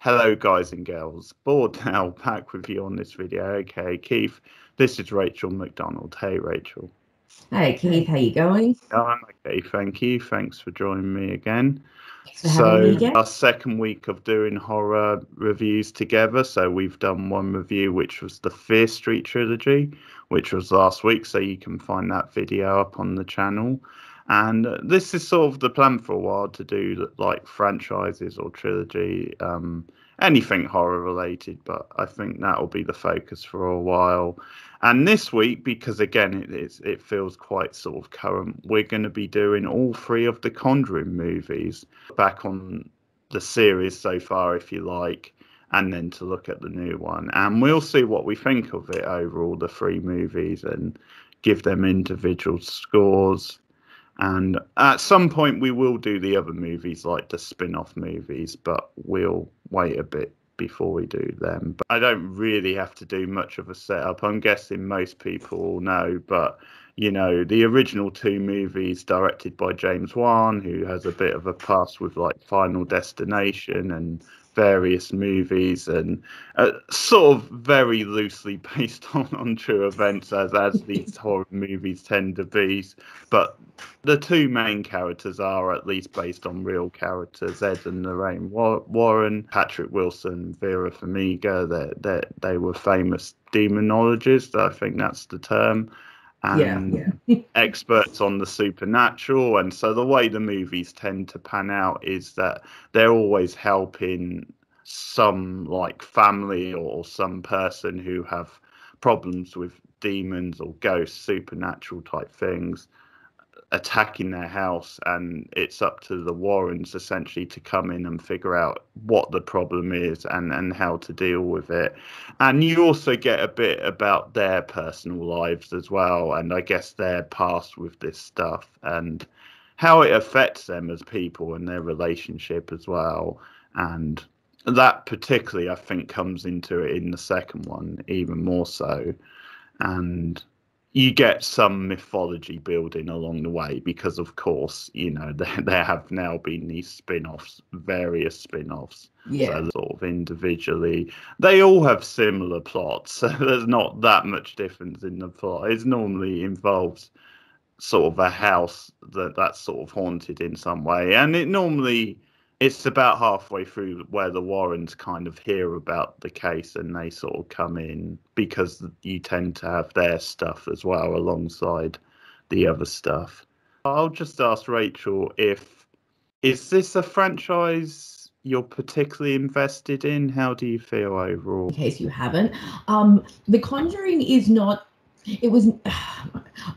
Hello guys and girls, Bored now, back with you on this video. Okay, Keith, this is Rachel McDonald. Hey Rachel. Hey Keith, how you going? I'm okay, thank you. Thanks for joining me again. Thanks for having me So again. our second week of doing horror reviews together. So we've done one review, which was the Fear Street trilogy, which was last week. So you can find that video up on the channel. And this is sort of the plan for a while to do like franchises or trilogy, anything horror related. But I think that'll be the focus for a while. And this week, because again it feels quite sort of current, we're going to be doing all three of the Conjuring movies, back on the series so far, if you like, and then to look at the new one. And we'll see what we think of it overall, the three movies, and give them individual scores. And at some point, we will do the other movies, like the spin off movies, but we'll wait a bit before we do them. But I don't really have to do much of a setup. I'm guessing most people will know, but the original two movies directed by James Wan, who has a bit of a past with like Final Destination and various movies, and sort of very loosely based on true events, as these horror movies tend to be. But the two main characters are at least based on real characters: Ed and Lorraine Warren, Patrick Wilson, Vera Farmiga. They were famous demonologists, I think that's the term, Yeah, and experts on the supernatural. And so the way the movies tend to pan out is that they're always helping some like family or some person who have problems with demons or ghosts, supernatural type things, attacking their house, and it's up to the Warrens essentially to come in and figure out what the problem is and how to deal with it. And you also get a bit about their personal lives as well, and I guess their past with this stuff and how it affects them as people and their relationship as well. And that particularly, I think, comes into it in the second one even more so. And you get some mythology building along the way because, of course, there have now been these spin-offs, various spin-offs. yeah, So sort of individually, they all have similar plots. So there's not that much difference in the plot. It normally involves sort of a house that's sort of haunted in some way, and it's about halfway through where the Warrens kind of hear about the case and they sort of come in, because you tend to have their stuff as well alongside the other stuff. I'll just ask Rachel, if is this a franchise you're particularly invested in? How do you feel overall? in case you haven't. The Conjuring is not. It was.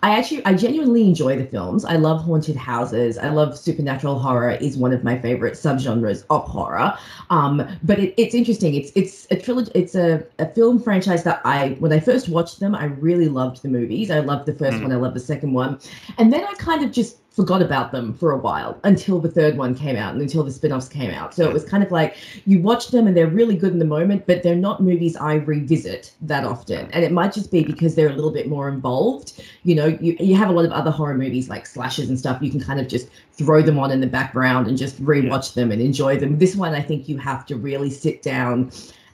I genuinely enjoy the films. I love haunted houses. I love supernatural horror. Is one of my favorite subgenres of horror. But it's interesting. It's a trilogy. It's a film franchise that when I first watched them, I really loved the movies. I loved the first one. I loved the second one, and then I kind of just forgot about them for a while until the third one came out and until the spin-offs came out. So it was kind of like you watch them and they're really good in the moment, but they're not movies I revisit that often. And it might just be because they're a little bit more involved. You have a lot of other horror movies like slashers and stuff. You can kind of just throw them on in the background and just rewatch them and enjoy them. This one, I think you have to really sit down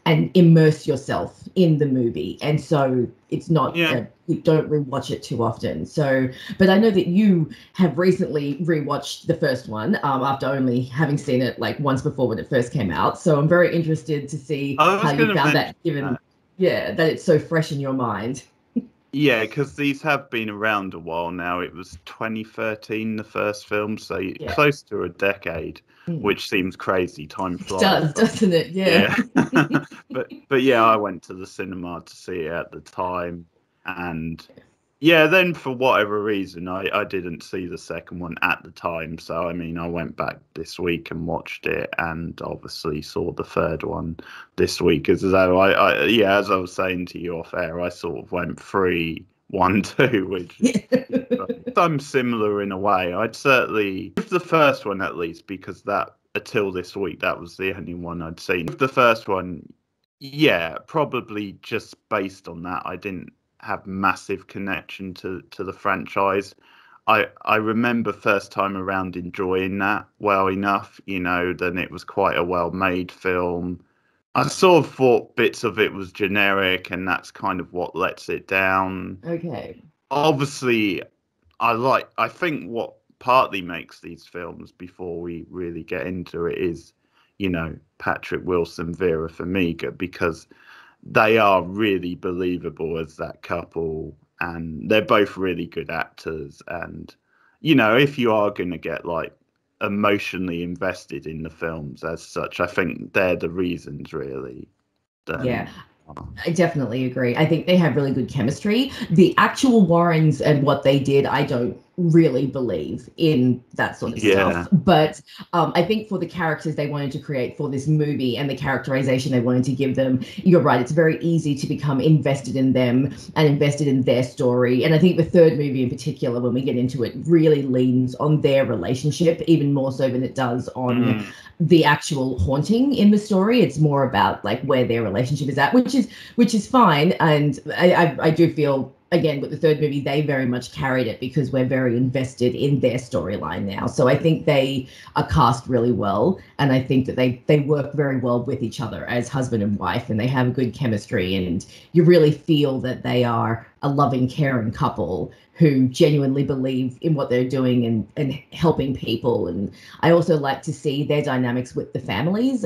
and immerse yourself in the movie. And so it's not, you don't rewatch it too often. So, but I know that you have recently rewatched the first one after only having seen it like once before when it first came out. So I'm very interested to see how you found that, given, that it's so fresh in your mind. Yeah, because these have been around a while now. It was 2013, the first film, so close to a decade, which seems crazy. Time flies. It does, doesn't it? Yeah. But yeah, I went to the cinema to see it at the time, and then for whatever reason, I didn't see the second one at the time. So I mean, I went back this week and watched it, and obviously saw the third one this week. As though as I was saying to you off air, I sort of went 3, 1, 2, which I'm similar in a way. I'd certainly with the first one at least, because that until this week that was the only one I'd seen. With the first one, probably just based on that, I didn't have massive connection to the franchise. I remember first time around enjoying that well enough, then it was quite a well made film. I sort of thought bits of it was generic, and that's kind of what lets it down. Okay. Obviously, I think what partly makes these films, before we really get into it, is, Patrick Wilson, Vera Farmiga, because they are really believable as that couple, and they're both really good actors. And if you are going to get like emotionally invested in the films as such, I think they're the reasons, really. Yeah, I definitely agree. I think they have really good chemistry. The actual Warrens and what they did, I don't really believe in that sort of Yeah. stuff. But I think for the characters they wanted to create for this movie and the characterization they wanted to give them, you're right. It's very easy to become invested in them and invested in their story. And I think the third movie in particular, when we get into it, really leans on their relationship even more so than it does on the actual haunting in the story. It's more about like where their relationship is at, which is fine. And I do feel, again, with the third movie, they very much carried it because we're very invested in their storyline now. So I think they are cast really well, and I think that they work very well with each other as husband and wife, and they have good chemistry, and you really feel that they are a loving, caring couple who genuinely believe in what they're doing and helping people. And I also like to see their dynamics with the families,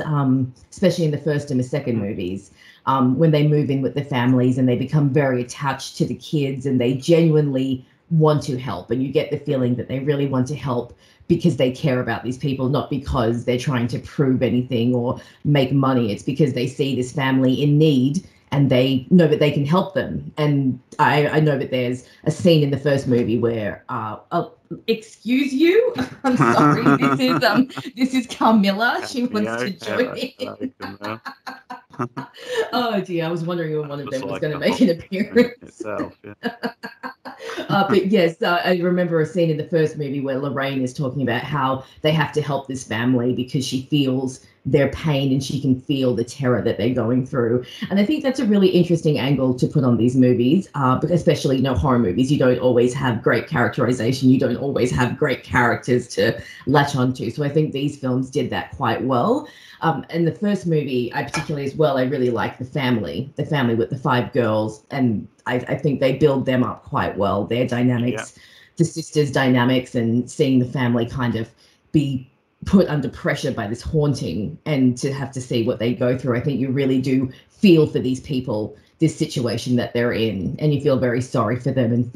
especially in the first and the second movies. When they move in with the families and they become very attached to the kids and they genuinely want to help. And you get the feeling that they really want to help because they care about these people, not because they're trying to prove anything or make money. It's because they see this family in need and they know that they can help them. And I know that there's a scene in the first movie where, excuse you, I'm sorry, this is Carmilla. She wants to join in. Oh dear, I was wondering when one of them was going to make an appearance. Itself, yeah. But yes, I remember a scene in the first movie where Lorraine is talking about how they have to help this family because she feels their pain and she can feel the terror that they're going through. And I think that's a really interesting angle to put on these movies, but especially, horror movies. You don't always have great characterization. You don't always have great characters to latch onto. So I think these films did that quite well. And the first movie, I particularly as well, I really like the family with the 5 girls. And I think they build them up quite well, their dynamics, the sisters' dynamics, and seeing the family kind of be put under pressure by this haunting and to have to see what they go through. I think you really do feel for these people, this situation that they're in, and you feel very sorry for them and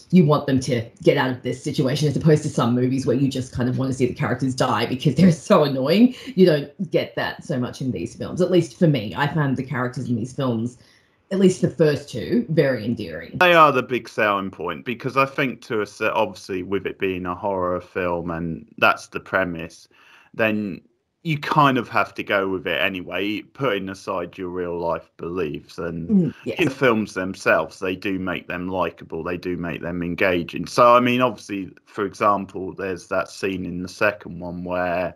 you want them to get out of this situation, as opposed to some movies where you just kind of want to see the characters die because they're so annoying. You don't get that so much in these films, at least for me. I found the characters in these films, at least the first two, very endearing. They are the big selling point, because I think obviously with it being a horror film and that's the premise, then you kind of have to go with it anyway, putting aside your real life beliefs. And in the films themselves, they do make them likable, they do make them engaging. So I mean, obviously, for example, there's that scene in the second one where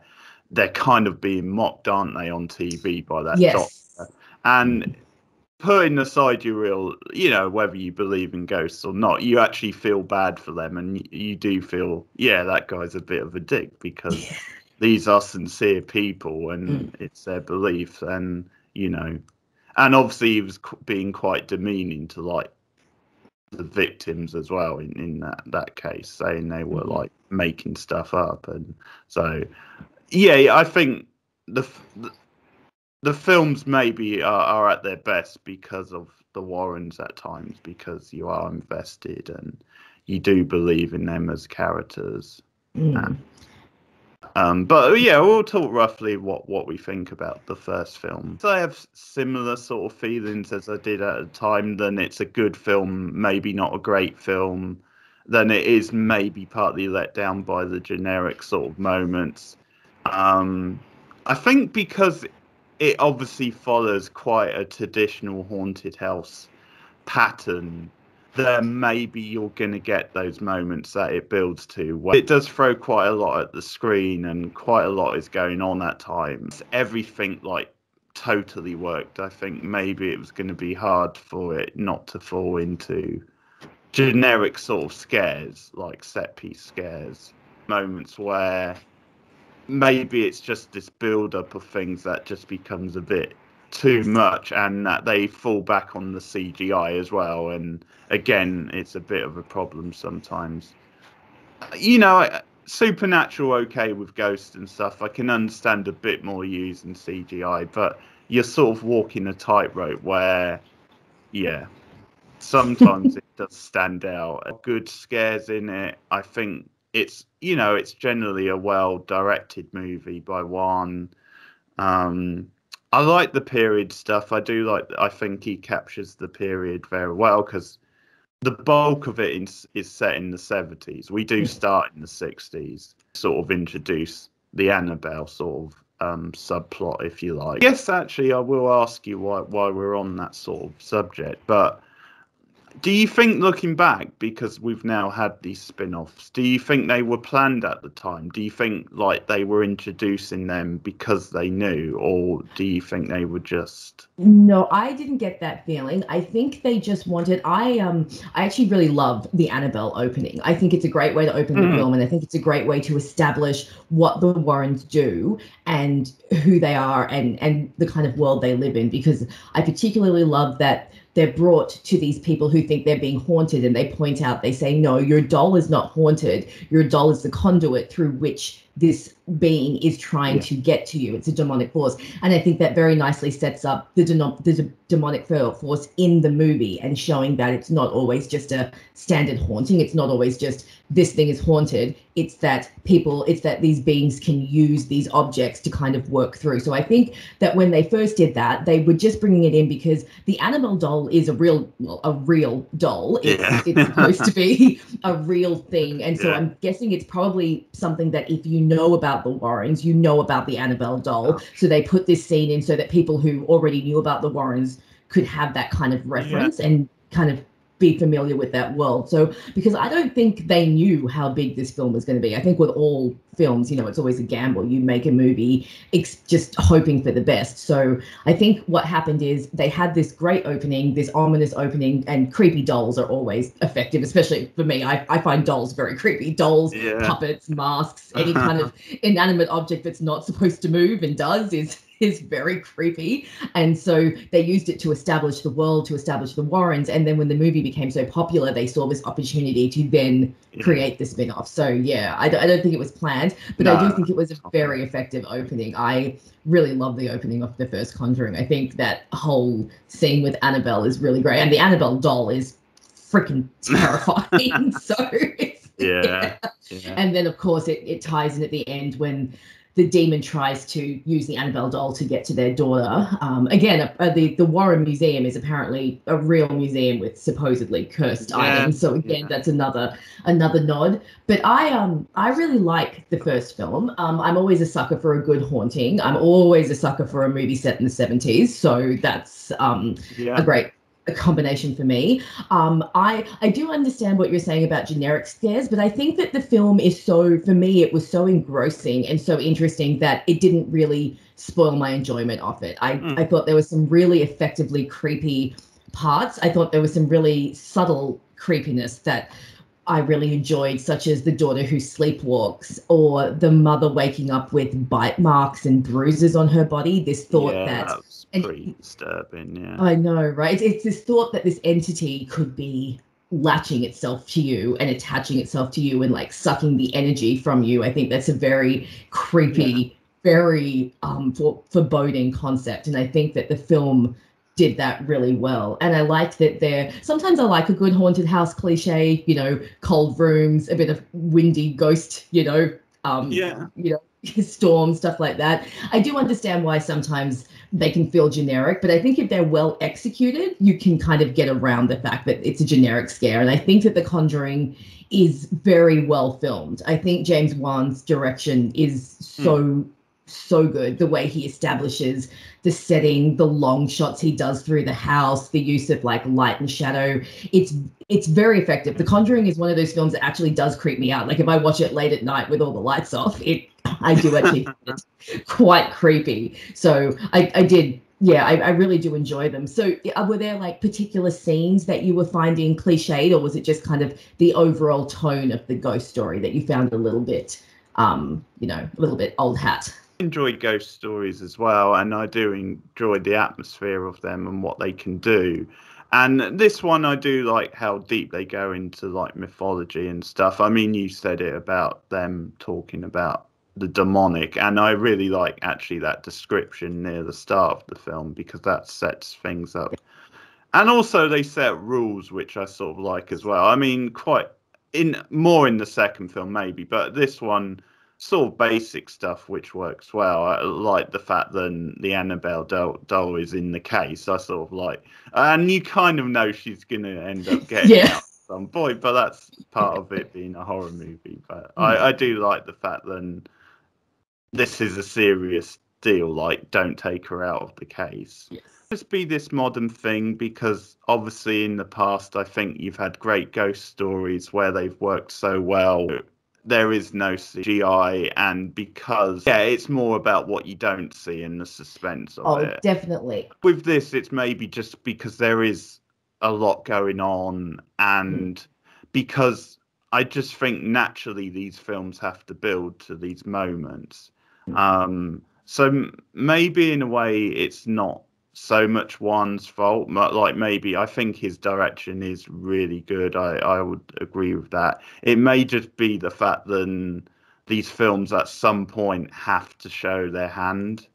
they're kind of being mocked, aren't they, on TV by that doctor? And putting aside your real, whether you believe in ghosts or not, you actually feel bad for them, and you do feel, that guy's a bit of a dick, because these are sincere people and it's their belief. And and obviously he was being quite demeaning to like the victims as well in that case, saying they were like making stuff up. And so I think the films maybe are at their best because of the Warrens at times, because you are invested and you do believe in them as characters. But we'll talk roughly what we think about the first film. So I have similar sort of feelings as I did at the time. Then it's a good film, maybe not a great film. Then it is maybe partly let down by the generic sort of moments. I think because it obviously follows quite a traditional haunted house pattern, then maybe you're going to get those moments that it builds to, where it does throw quite a lot at the screen and quite a lot is going on at times. Everything like totally worked. I think maybe it was going to be hard for it not to fall into generic sort of scares, like set piece scares, moments where maybe it's just this build up of things that just becomes a bit too much, and that they fall back on the CGI as well. And again, it's a bit of a problem sometimes. Supernatural, okay, with ghosts and stuff. I can understand a bit more using CGI, but you're sort of walking a tightrope where, yeah, sometimes it does stand out. Good scares in it. I think it's generally a well-directed movie by Juan. I like the period stuff. I think he captures the period very well, because the bulk of it is set in the 70s. We do start in the 60s, sort of introduce the Annabelle sort of subplot, if you like. Yes, actually, I will ask you why we're on that sort of subject, but do you think, looking back, because we've now had these spin-offs, do you think they were planned at the time? Do you think like they were introducing them because they knew, or do you think they were just... No, I didn't get that feeling. I think they just wanted. I actually really love the Annabelle opening. I think it's a great way to open the film, and I think it's a great way to establish what the Warrens do and who they are, and the kind of world they live in. Because I particularly love that they're brought to these people who think they're being haunted, and they point out, they say, no, your doll is not haunted. Your doll is the conduit through which this being is trying to get to you. It's a demonic force. And I think that very nicely sets up the demonic force in the movie, and showing that it's not always just a standard haunting. It's not always just this thing is haunted. It's that these beings can use these objects to kind of work through. So I think that when they first did that, they were just bringing it in because the Annabelle doll is a real doll. It's supposed to be a real thing. And so I'm guessing it's probably something that if you know about the Warrens, you know about the Annabelle doll. So they put this scene in so that people who already knew about the Warrens could have that kind of reference and kind of be familiar with that world. So, because I don't think they knew how big this film was going to be. I think with all films, it's always a gamble. You make a movie just hoping for the best. So I think what happened is they had this great opening, this ominous opening, and creepy dolls are always effective, especially for me. I find dolls very creepy. Dolls, puppets, masks, any kind of inanimate object that's not supposed to move and does is very creepy. And so they used it to establish the world, to establish the Warrens. And then when the movie became so popular, they saw this opportunity to then create the spin-off. So I don't think it was planned, but I do think it was a very effective opening. I really love the opening of the first Conjuring. I think that whole scene with Annabelle is really great. And the Annabelle doll is freaking terrifying. So And then of course it ties in at the end when the demon tries to use the Annabelle doll to get to their daughter. Again, the Warren Museum is apparently a real museum with supposedly cursed items. So again, that's another nod. But I really like the first film. I'm always a sucker for a good haunting. I'm always a sucker for a movie set in the 70s. So that's a great combination for me. I do understand what you're saying about generic scares, but I think that the film is for me, it was so engrossing and so interesting that it didn't really spoil my enjoyment of it. I thought there was some really effectively creepy parts. I thought there was some really subtle creepiness that I really enjoyed, such as the daughter who sleepwalks, or the mother waking up with bite marks and bruises on her body. This thought that's pretty disturbing. I know, right? It's this thought that this entity could be latching itself to you and attaching itself to you and like sucking the energy from you. I think that's a very creepy, very foreboding concept. And I think that the film did that really well. And I liked that sometimes I like a good haunted house cliche, cold rooms, a bit of windy ghost, storm, stuff like that. I do understand why sometimes they can feel generic, but I think if they're well executed, you can kind of get around the fact that it's a generic scare. And I think that The Conjuring is very well filmed. I think James Wan's direction is so good. The way he establishes the setting, the long shots he does through the house, the use of like light and shadow, it's very effective. The Conjuring is one of those films that actually does creep me out. Like if I watch it late at night with all the lights off, I do actually find it quite creepy. So I did. Yeah, I really do enjoy them. So were there like particular scenes that you were finding cliched, or was it just kind of the overall tone of the ghost story that you found a little bit, a little bit old hat? enjoy ghost stories as well, and I do enjoy the atmosphere of them and what they can do. And this one, I do like how deep they go into like mythology and stuff. I mean, you said it about them talking about the demonic, and I really like actually that description near the start of the film, because that sets things up. And also they set rules which I sort of like as well. I mean, quite in more in the second film maybe, but this one sort of basic stuff which works well. I like the fact that the Annabelle doll is in the case. I sort of like, and you kind of know she's gonna end up getting Yeah. out at some point, but that's part of it being a horror movie. But Mm. I do like the fact that this is a serious deal. Like, don't take her out of the case. Yes. Just be this modern thing, because obviously in the past I think you've had great ghost stories where they've worked so well. There is no CGI, and because it's more about what you don't see and the suspense of it. Definitely. With this, it's maybe just because there is a lot going on, and because I just think naturally these films have to build to these moments. So maybe in a way it's not so much one's fault, but like maybe I think his direction is really good. I would agree with that. It may just be the fact that these films at some point have to show their hand.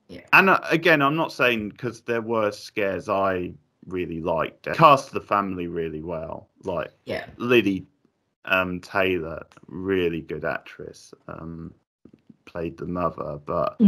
Yeah. And again, I'm not saying, because there were scares I really liked. Cast the family really well. Like Lily Taylor, really good actress. Played the mother, but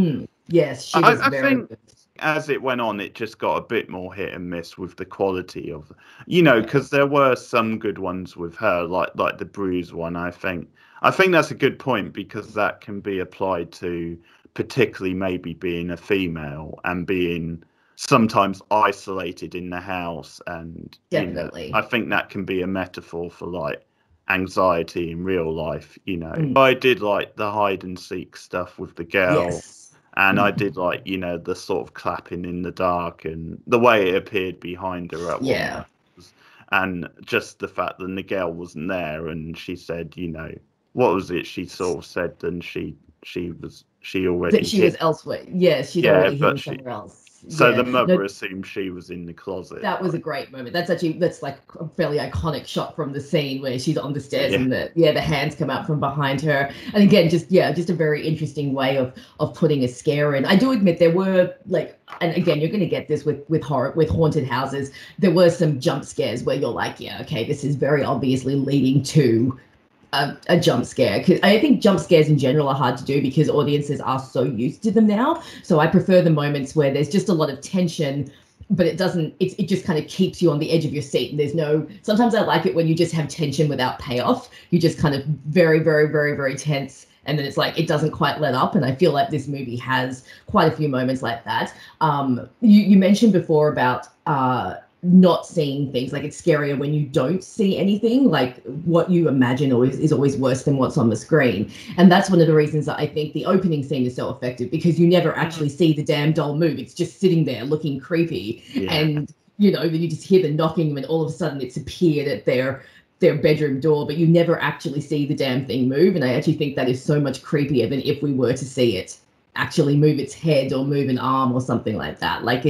yes, she was very good. As it went on, it just got a bit more hit and miss with the quality of, because there were some good ones with her, like the Bruise one. I think that's a good point, because that can be applied to particularly maybe being a female and being sometimes isolated in the house, and definitely, I think that can be a metaphor for like anxiety in real life. I did like the hide and seek stuff with the girl. And I did like, the sort of clapping in the dark and the way it appeared behind her at one point. And just the fact that the girl wasn't there, and she said, what was it? She sort of said that she already that she was elsewhere. Yes, she'd already hidden somewhere else. So the mother assumed she was in the closet. That was a great moment. That's like a fairly iconic shot from the scene where she's on the stairs and the hands come out from behind her. And again, just a very interesting way of putting a scare in. I do admit there were and again, you're going to get this with horror, with haunted houses. There were some jump scares where you're like, this is very obviously leading to a jump scare, because I think jump scares in general are hard to do because audiences are so used to them now. So I prefer the moments where there's just a lot of tension, but it just kind of keeps you on the edge of your seat. And sometimes I like it when you just have tension without payoff. You just kind of very, very, very, very tense. And then it's like, it doesn't quite let up. And I feel like this movie has quite a few moments like that. You mentioned before about, not seeing things, like it's scarier when you don't see anything, like what you imagine is always worse than what's on the screen. And that's one of the reasons that I think the opening scene is so effective, because you never actually see the damn doll move. It's just sitting there looking creepy. And you just hear the knocking, and all of a sudden it's appeared at their bedroom door, but you never actually see the damn thing move. And I actually think that is so much creepier than if we were to see it actually move its head or move an arm or something like that. Like,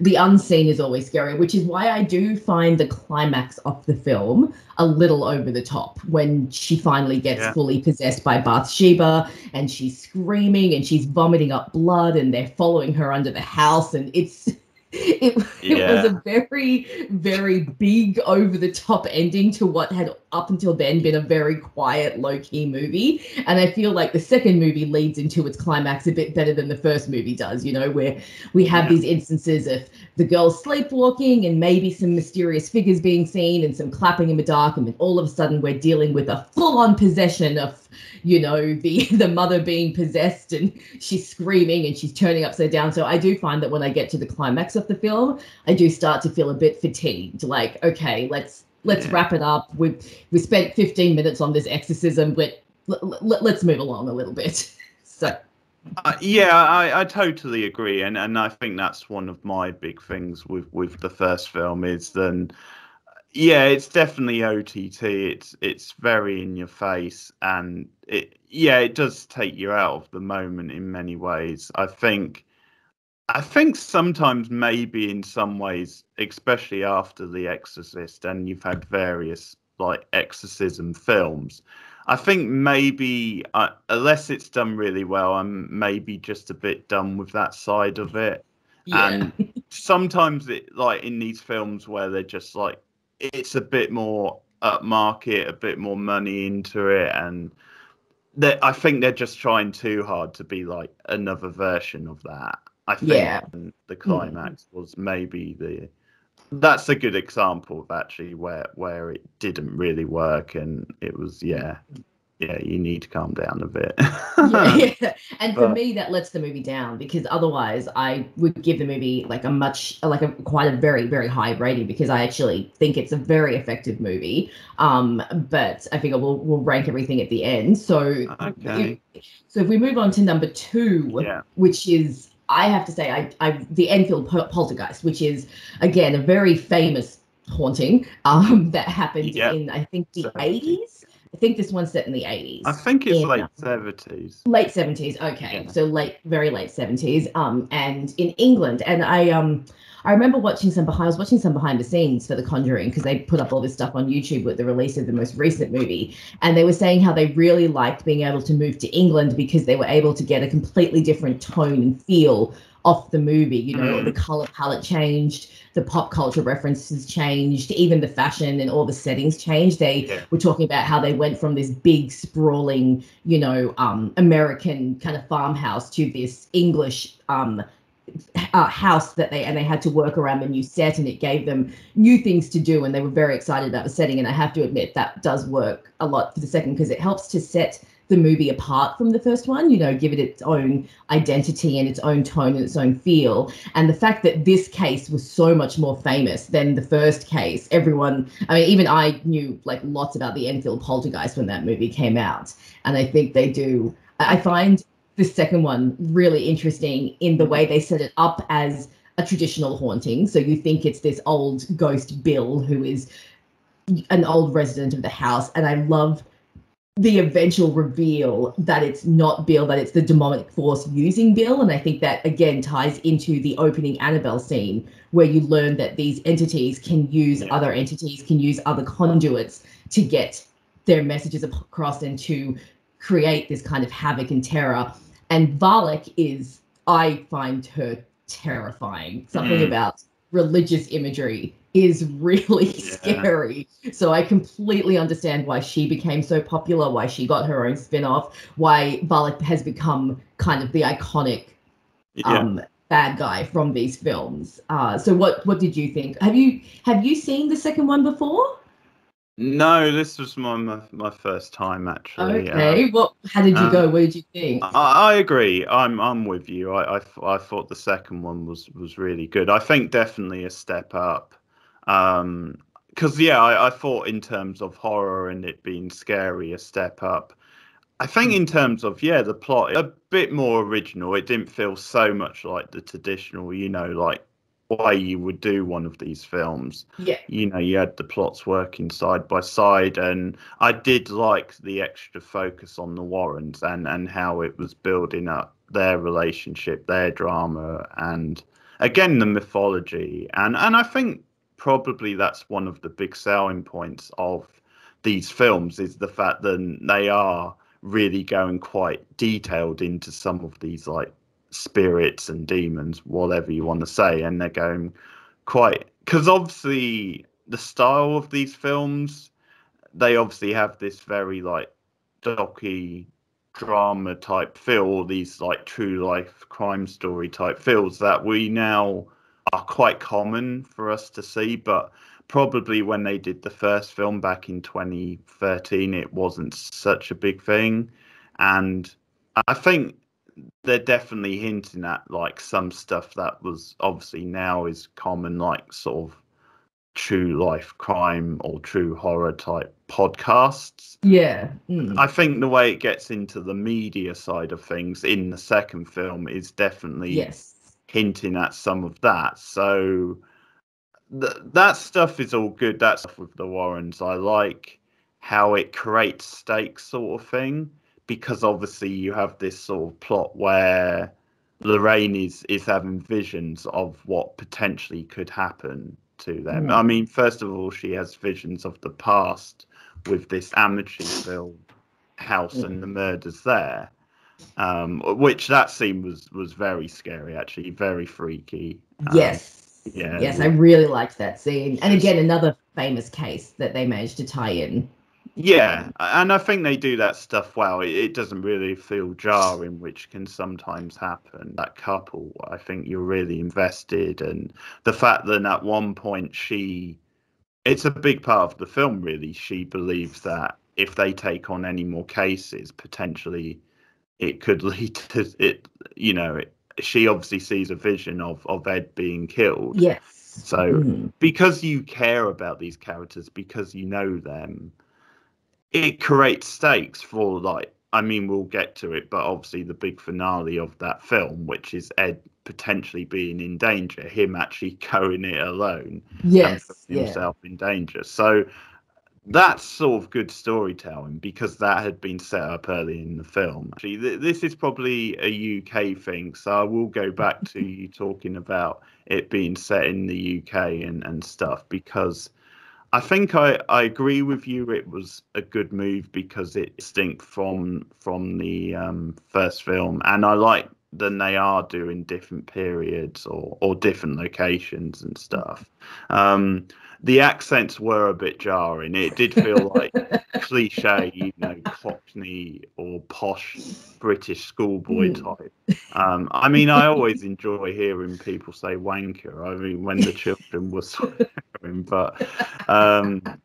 the unseen is always scarier, which is why I do find the climax of the film a little over the top when she finally gets fully possessed by Bathsheba, and she's screaming and she's vomiting up blood, and they're following her under the house, and it was a very, very big, over the top ending to what had up until then been a very quiet, low key movie. And I feel like the second movie leads into its climax a bit better than the first movie does, where we have these instances of the girl sleepwalking and maybe some mysterious figures being seen and some clapping in the dark. And then all of a sudden we're dealing with a full on possession of, the mother being possessed, and she's screaming and she's turning upside down. So I do find that when I get to the climax of the film, I do start to feel a bit fatigued. Like, okay, let's wrap it up. We spent 15 minutes on this exorcism, but let's move along a little bit. So. I totally agree, and I think that's one of my big things with the first film is then, Yeah, it's definitely OTT. It's very in your face, and it does take you out of the moment in many ways. I think sometimes maybe in some ways, especially after The Exorcist, and you've had various like exorcism films. I think maybe unless it's done really well, I'm maybe just a bit done with that side of it. Yeah. And sometimes it like in these films where they're just like it's a bit more upmarket, a bit more money into it, and I think they're just trying too hard to be like another version of that. I think Yeah. the Mm. climax was maybe that's a good example of actually where it didn't really work, and it was yeah, you need to calm down a bit. Yeah, yeah. And for But me, that lets the movie down because otherwise I would give the movie like a like a quite a very, very high rating because I actually think it's a very effective movie. But I figure we'll rank everything at the end. If, okay, so if we move on to number two, yeah, which is I have to say I the Enfield Poltergeist, which is again a very famous haunting that happened yeah, in I think the 70. 80s. I think this one's set in the I 80s. think it's In late 70s. late 70s, okay, Yeah. so very late 70s, and in England. And I remember I was watching some behind the scenes for The Conjuring because they put up all this stuff on YouTube with the release of the most recent movie, and they were saying how they really liked being able to move to England because they were able to get a completely different tone and feel off the movie. You know, the Mm, color palette changed, the pop culture references changed, even the fashion and all the settings changed. They yeah. were talking about how they went from this big sprawling, American kind of farmhouse to this English house they had to work around the new set, and it gave them new things to do, and they were very excited about the setting. And I have to admit that does work a lot for the second because it helps to set the movie apart from the first one, give it its own identity and its own tone and its own feel. And the fact that this case was so much more famous than the first case, I mean, even I knew like lots about the Enfield Poltergeist when that movie came out. And I think they do, I Okay. find the second one really interesting in the way Mm, they set it up as a traditional haunting. So you think it's this old ghost Bill who is an old resident of the house. And I love the eventual reveal that it's not Bill, that it's the demonic force using Bill. And I think that again ties into the opening Annabelle scene where you learn that these entities can use yeah. other entities, can use other conduits to get their messages across and to create this kind of havoc and terror. And Valak I find her terrifying. Something Mm, about religious imagery is really yeah. scary. So I completely understand why she became so popular, why she got her own spin-off, why Valak has become kind of the iconic Yeah. um, bad guy from these films. So what did you think? Have you seen the second one before? No, this was my first time actually. Okay. How did you Um, go? What did you think? I agree. I'm with you. I thought the second one was really good. I think definitely a step up. Because yeah, I thought in terms of horror and it being scary, a step up. I think in terms of the plot, a bit more original. It didn't feel so much like the traditional, like way you would do one of these films. Yeah. You had the plots working side by side, and I did like the extra focus on the Warrens and how it was building up their relationship, their drama, and again the mythology. And I think probably that's one of the big selling points of these films is the fact that they are really going quite detailed into some of these like spirits and demons, whatever you want to say, and they're going quite because obviously the style of these films, they obviously have this very like docky drama type feel, or these like true life crime story type feels that we now are quite common for us to see, but probably when they did the first film back in 2013 it wasn't such a big thing. And I think they're definitely hinting at like some stuff that was obviously now is common, like sort of true life crime or true horror type podcasts. Yeah. I think the way it gets into the media side of things in the second film is definitely Yes. hinting at some of that. So that stuff is all good. That stuff with the Warrens, I like how it creates stakes, sort of thing, because obviously you have this sort of plot where Lorraine is having visions of what potentially could happen to them. I mean, first of all, she has visions of the past with this Amityville house and the murders there, which that scene was very scary, actually, very freaky. Yes, I really liked that scene. And again, another famous case that they managed to tie in. Yeah, and I think they do that stuff well. It doesn't really feel jarring, which can sometimes happen. That couple, I think you're really invested, and the fact that at one point it's a big part of the film, really. She believes that if they take on any more cases, potentially it could lead to it. She obviously sees a vision of Ed being killed. Yes. So because you care about these characters, because you know them, it creates stakes for, like, I mean, we'll get to it, but obviously the big finale of that film, which is Ed potentially being in danger, him actually going it alone and putting himself in danger. So that's sort of good storytelling, because that had been set up early in the film. Actually, this is probably a UK thing, so I will go back to you talking about it being set in the UK and stuff, because I think I agree with you. It was a good move because it's distinct from the first film, and I like that they are doing different periods or different locations and stuff. The accents were a bit jarring. It did feel like cliche, Cockney or posh British schoolboy type. I mean, I always enjoy hearing people say wanker. I mean, when the children were swearing, but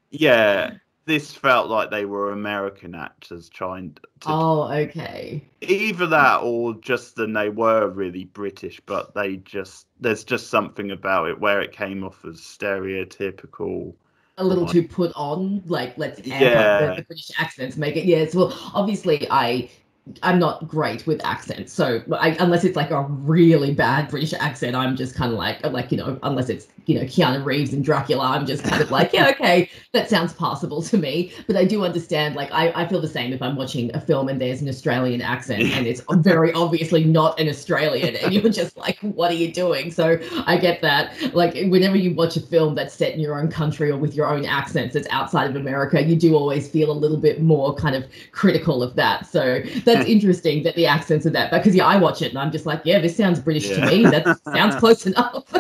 yeah, this felt like they were American actors trying to. Oh, okay. Either that, or just that they were really British, but there's just something about it where it came off as stereotypical. A little too put on, like, let's amp up the British accents, make it. Yes, well, obviously I'm not great with accents, so unless it's like a really bad British accent, I'm just kind of like unless it's Keanu Reeves and Dracula, I'm just kind of like, yeah, okay, that sounds possible to me. But I do understand, like, I feel the same if I'm watching a film and there's an Australian accent and it's very obviously not an Australian, and you're just like, what are you doing? So I get that. Like, whenever you watch a film that's set in your own country or with your own accents that's outside of America, you do always feel a little bit more kind of critical of that. So that's interesting that the accents are that, because I watch it and I'm just like, yeah, this sounds British to me. That sounds close enough.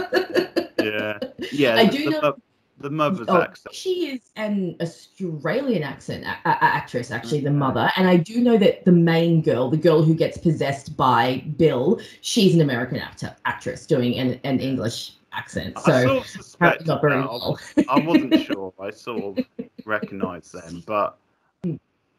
Yeah. I do know the mother's accent. She is an Australian accent actress, actually, the mother. And I do know that the main girl, the girl who gets possessed by Bill, she's an American actress doing an English accent. So I sort of suspected not very well. I wasn't sure. I sort of recognised them, but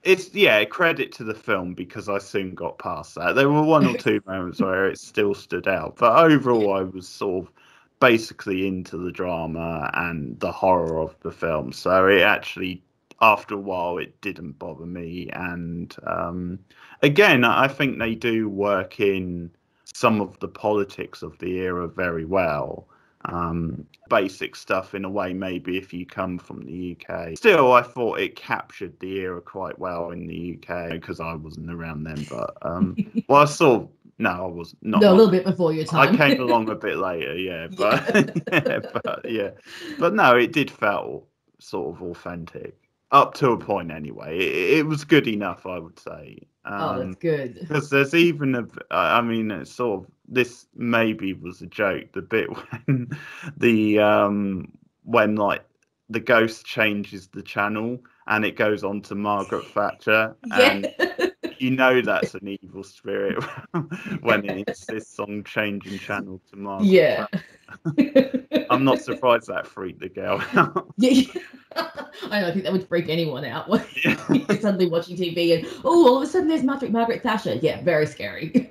it's credit to the film, because I soon got past that. There were one or two moments where it still stood out, but overall I was sort of basically into the drama and the horror of the film. So it actually, after a while, it didn't bother me. And again, I think they do work in some of the politics of the era very well. Basic stuff in a way, maybe if you come from the UK. Still, I thought it captured the era quite well in the UK, because I wasn't around then. But well, I was not. No, a little bit before your time. I came along a bit later, but no, it did feel sort of authentic up to a point. Anyway, it was good enough, I would say. That's good. Because there's even I mean, it's sort of, this maybe was a joke. The bit when when like the ghost changes the channel and it goes on to Margaret Thatcher, and that's an evil spirit when it insists on changing channel to Margaret Thatcher. I'm not surprised that freaked the girl out. I don't think that would freak anyone out. You're suddenly watching TV and all of a sudden there's Margaret Thatcher. Yeah, very scary.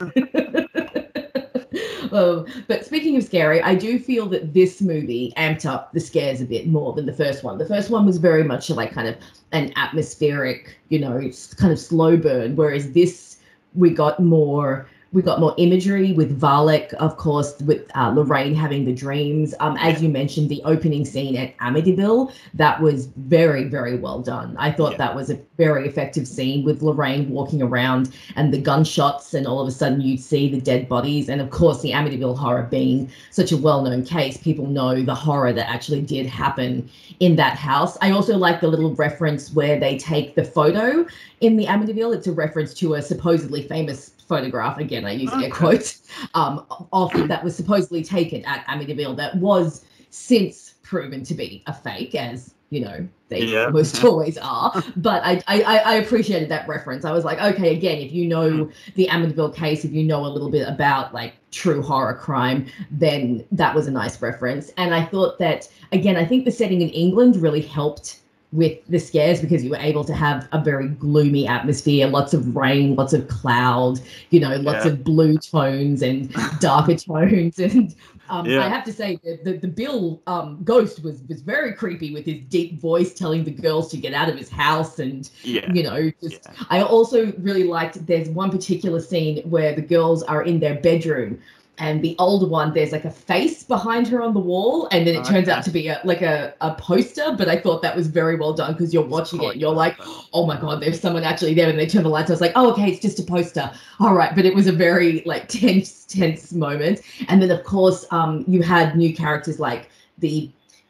But speaking of scary, I do feel that this movie amped up the scares a bit more than the first one. The first one was very much like kind of an atmospheric, kind of slow burn, whereas this, we got more We got more imagery with Valek, of course, with Lorraine having the dreams. As you mentioned, the opening scene at Amityville, that was very, very well done. I thought that was a very effective scene with Lorraine walking around and the gunshots, and all of a sudden you'd see the dead bodies. And of course, the Amityville horror being such a well-known case, people know the horror that actually did happen in that house. I also like the little reference where they take the photo in the Amityville. It's a reference to a supposedly famous photograph, again I use air quotes, of that was supposedly taken at Amityville that was since proven to be a fake, as you know they most always are. But I appreciated that reference. I was like, okay, again, if you know the Amityville case, if you know a little bit about like true horror crime, then that was a nice reference. And I thought that, again, I think the setting in England really helped with the scares, because you were able to have a very gloomy atmosphere, lots of rain, lots of cloud, you know, lots of blue tones and darker tones. And I have to say that the Bill ghost was very creepy, with his deep voice telling the girls to get out of his house. And, you know, just I also really liked, there's one particular scene where the girls are in their bedroom, and the older one, there's like a face behind her on the wall, and then it turns out to be a poster. But I thought that was very well done, because you're watching it and you're like, oh my God, there's someone actually there. And they turn the lights on. I was like, oh, okay, it's just a poster. All right. But it was a very like tense moment. And then, of course, you had new characters like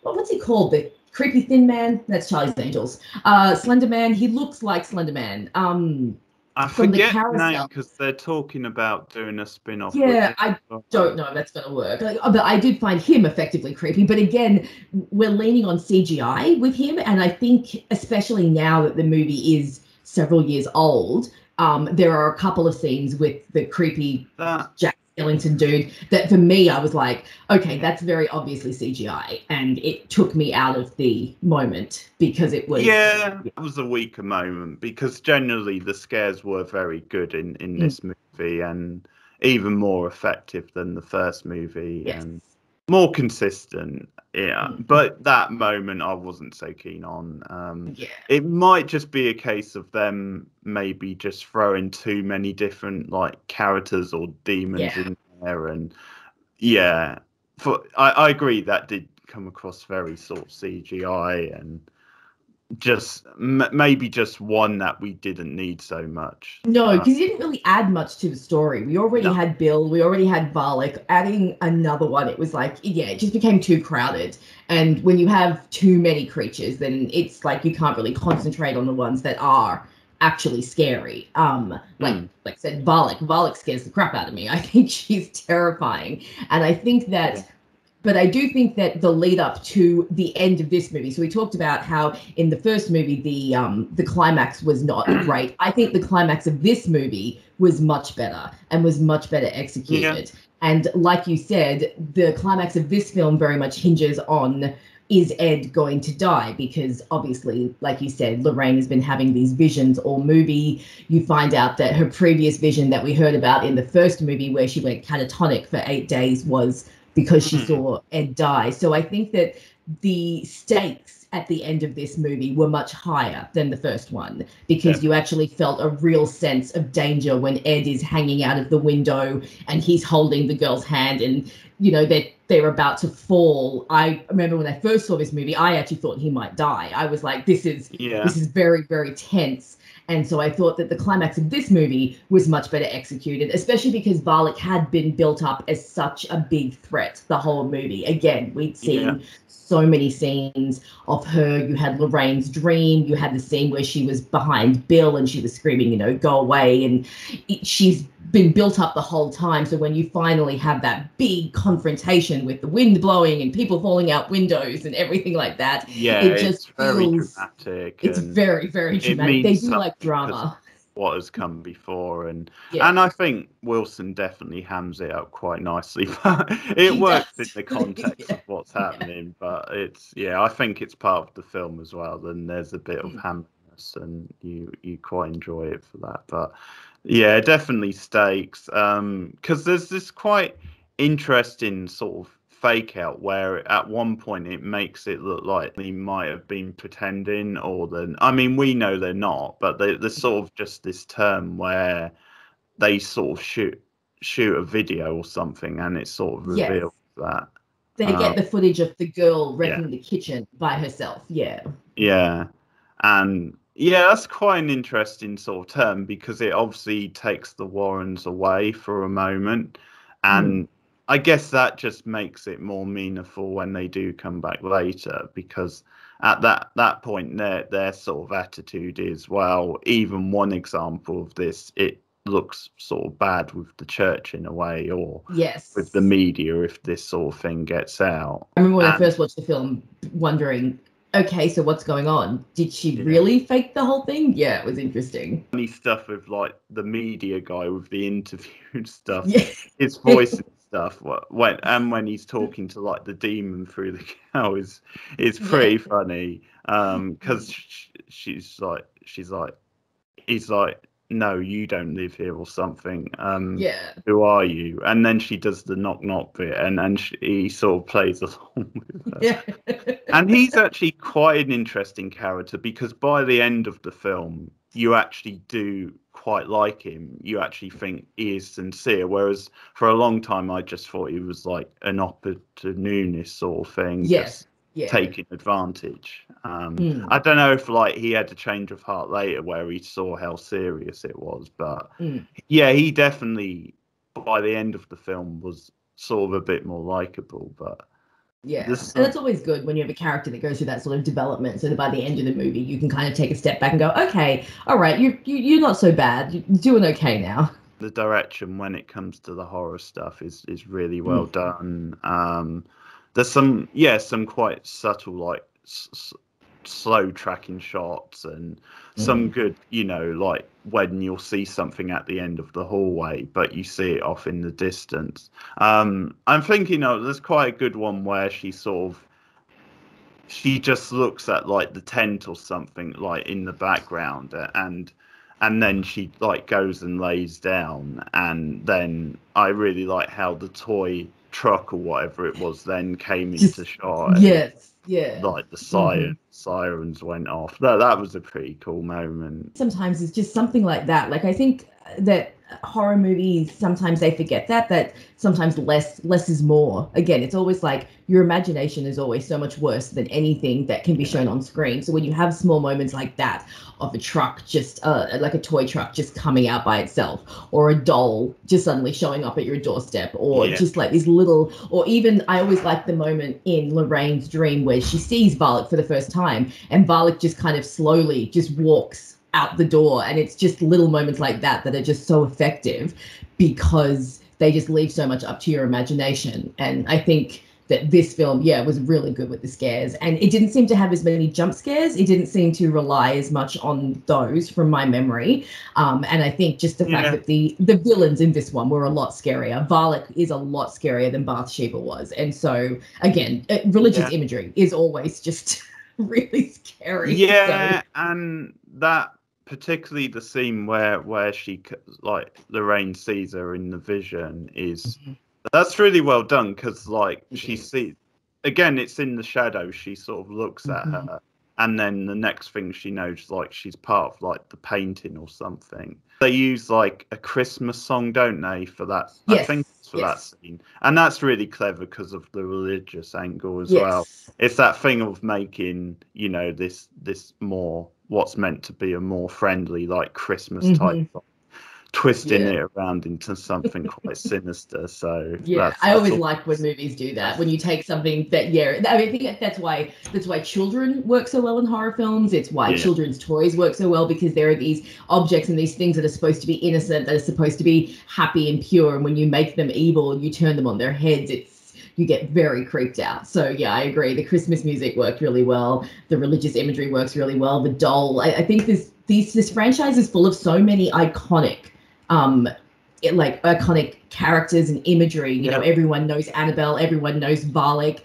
what's he called? The creepy thin man? That's Charlie's Angels. Slender Man. He looks like Slender Man. I forget the name, because they're talking about doing a spin-off. Yeah, I don't know if that's going to work. Like, but I did find him effectively creepy. But again, we're leaning on CGI with him. And I think, especially now that the movie is several years old, there are a couple of scenes with the creepy Jack Skellington dude that, for me, I was like, okay, that's very obviously CGI. And it took me out of the moment, because it was... Yeah, it was a weaker moment, because generally the scares were very good in this movie, and even more effective than the first movie, and more consistent. But that moment I wasn't so keen on. It might just be a case of them maybe just throwing too many different like characters or demons in there, and I agree that did come across very sort of CGI, and just maybe just one that we didn't need so much. No, because you didn't really add much to the story. We already had Bill, we already had Valek. Adding another one, it was like, it just became too crowded. And when you have too many creatures, then it's like you can't really concentrate on the ones that are actually scary. Like I said, Valek scares the crap out of me. I think she's terrifying. And I think that but I do think that the lead up to the end of this movie, so we talked about how in the first movie, the climax was not great. I think the climax of this movie was much better and was much better executed. And like you said, the climax of this film very much hinges on, is Ed going to die? Because obviously, like you said, Lorraine has been having these visions all movie. You find out that her previous vision that we heard about in the first movie, where she went catatonic for 8 days, was because she saw Ed die. So I think that the stakes at the end of this movie were much higher than the first one, because you actually felt a real sense of danger when Ed is hanging out of the window and he's holding the girl's hand, and you know they're about to fall. I remember when I first saw this movie, I actually thought he might die. I was like, this is very, very tense. And so I thought that the climax of this movie was much better executed, especially because Valek had been built up as such a big threat the whole movie. Again, we'd seen so many scenes of her. You had Lorraine's dream. You had the scene where she was behind Bill and she was screaming, you know, go away. And she's been built up the whole time. So when you finally have that big confrontation with the wind blowing and people falling out windows and everything like that, it just very feels dramatic. It's very, very dramatic. They do like drama. What has come before, and I think Wilson definitely hams it up quite nicely, but it works in the context of what's happening. But it's I think it's part of the film as well. Then there's a bit of hammerness, and you quite enjoy it for that. But definitely stakes, because there's this quite interesting sort of fake out where at one point it makes it look like they might have been pretending, or I mean, we know they're not, but there's sort of just this term where they sort of shoot shoot a video or something, and it sort of Yes. reveals that. They get the footage of the girl wrecking Yeah. the kitchen by herself. Yeah. Yeah. And yeah, that's quite an interesting sort of term because it obviously takes the Warrens away for a moment. And I guess that just makes it more meaningful when they do come back later, because at that point their sort of attitude is, well, even one example of this, it looks sort of bad with the church in a way, or Yes. with the media if this sort of thing gets out. I remember when I first watched the film wondering, okay, so what's going on? Did she really fake the whole thing? Yeah, it was interesting. Funny stuff with like the media guy with the interviewed stuff, Yeah. his voice and stuff. When he's talking to like the demon through the cow is pretty funny. Because he's like, no, you don't live here or something. Who are you? And then she does the knock knock bit, and he sort of plays along with her. Yeah. And he's actually quite an interesting character, because by the end of the film, you actually do quite like him. You actually think he is sincere, whereas for a long time I just thought he was like an opportunist sort of thing. Yes. Taking advantage. I don't know if like he had a change of heart later where he saw how serious it was, but yeah, he definitely by the end of the film was sort of a bit more likable. But yeah, and it's always good when you have a character that goes through that sort of development, so that by the end of the movie you can kind of take a step back and go, okay, all right, you're not so bad, you're doing okay now. The direction when it comes to the horror stuff is really well done. There's some quite subtle, like slow tracking shots, and some good, like when you'll see something at the end of the hallway, but you see it off in the distance. I'm thinking, there's quite a good one where she just looks at like the tent or something like in the background, and then she like goes and lays down, and then I really like how the toy truck or whatever it was then came into shot. Yes, yeah. Like the sirens went off. That was a pretty cool moment. Sometimes it's just something like that. Like I think that horror movies, sometimes they forget that sometimes less is more. Again, it's always like your imagination is always so much worse than anything that can be shown on screen. So when you have small moments like that of a truck just like a toy truck just coming out by itself, or a doll just suddenly showing up at your doorstep, or just like these little, or even I always like the moment in Lorraine's dream where she sees Valak for the first time, and Valak just kind of slowly just walks out the door, and it's just little moments like that are just so effective because they just leave so much up to your imagination. And I think that this film, was really good with the scares, and it didn't seem to have as many jump scares. It didn't seem to rely as much on those from my memory. And I think just the fact that the villains in this one were a lot scarier. Valak is a lot scarier than Bathsheba was. And so again, religious imagery is always just really scary. Yeah. So. And that, particularly the scene where she, like, Lorraine sees her in the vision, is that's really well done, because like she sees, again, it's in the shadow, she sort of looks at her, and then the next thing she knows, like, she's part of like the painting or something. They use like a Christmas song, don't they, for that? I think it's for that scene, and that's really clever because of the religious angle as well. It's that thing of making, this more what's meant to be a more friendly, like, Christmas type of, twisting it around into something quite sinister. So I always like when movies do that, when you take something that I think that's why children work so well in horror films. It's why children's toys work so well, because there are these objects and these things that are supposed to be innocent, that are supposed to be happy and pure, and when you make them evil and you turn them on their heads, you get very creeped out. So I agree. The Christmas music worked really well. The religious imagery works really well. The doll. I think this franchise is full of so many iconic, iconic characters and imagery. Everyone knows Annabelle. Everyone knows Valak.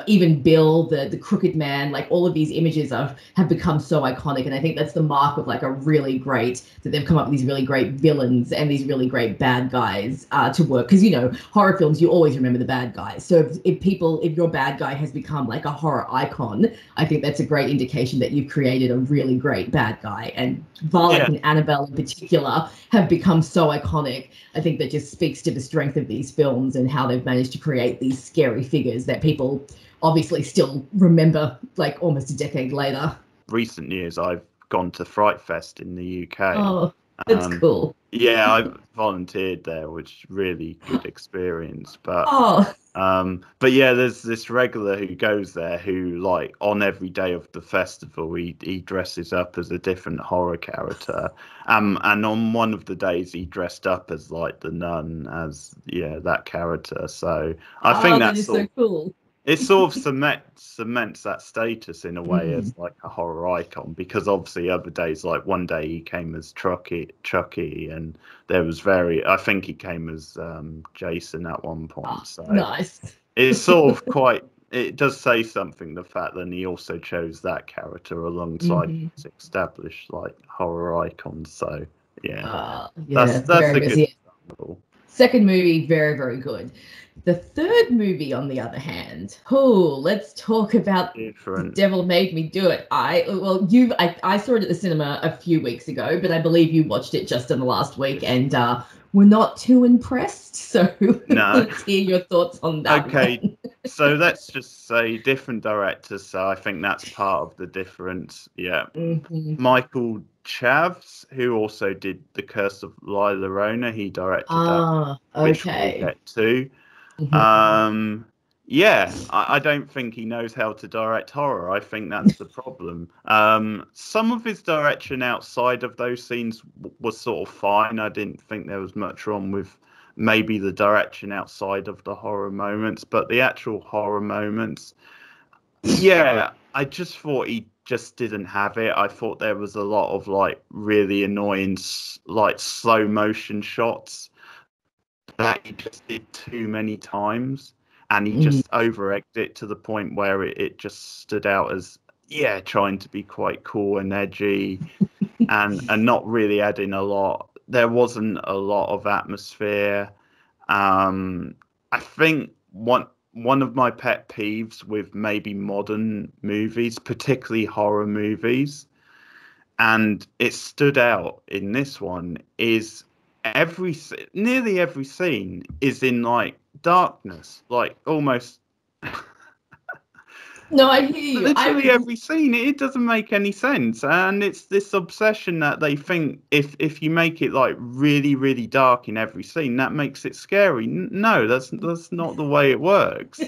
Even Bill, the crooked man. Like, all of these images have become so iconic, and I think that's the mark of like a really great, that they've come up with these really great villains and these really great bad guys to work. Because horror films, you always remember the bad guys. So if your bad guy has become like a horror icon, I think that's a great indication that you've created a really great bad guy. And Valak and Annabelle in particular have become so iconic. I think that just speaks speaks to the strength of these films and how they've managed to create these scary figures that people obviously still remember like almost a decade later. Recent years, I've gone to Fright Fest in the UK. Oh, that's cool. Yeah, I volunteered there, which really good experience. But Oh, yeah, there's this regular who goes there who, like, on every day of the festival, he dresses up as a different horror character. And on one of the days, he dressed up as like the nun, as that character. So I think that that's is so cool. it sort of cements that status in a way as Mm. like a horror icon, because obviously other days, like one day he came as Chucky, and there was I think he came as Jason at one point. Oh, So nice. it's sort of it does say something, the fact that he also chose that character alongside his established like horror icons. So yeah, yeah, that's very a good busy. example. Second movie, very, very good. The third movie, on the other hand, let's talk about The Devil Made Me Do It. I saw it at the cinema a few weeks ago, but I believe you watched it just in the last week and were not too impressed. So No. let's hear your thoughts on that. Okay, one. so let's just say different directors. So I think that's part of the difference. Yeah. Michael Chavs, who also did The Curse of La Llorona, he directed that, which we'll get to. I don't think he knows how to direct horror. I think that's the problem. Some of his direction outside of those scenes was sort of fine. I didn't think there was much wrong with maybe the direction outside of the horror moments, but the actual horror moments, I just thought he just didn't have it. I thought there was a lot of like really annoying like slow motion shots that he just did too many times, and he just over-egged it to the point where it just stood out as trying to be quite cool and edgy and not really adding a lot. There wasn't a lot of atmosphere. I think one of my pet peeves with maybe modern movies, particularly horror movies, and it stood out in this one, is nearly every scene is in like darkness, like almost. No, I hear you. Literally every scene, it doesn't make any sense, and it's this obsession that they think if you make it like really, really dark in every scene, that makes it scary. No, that's not the way it works.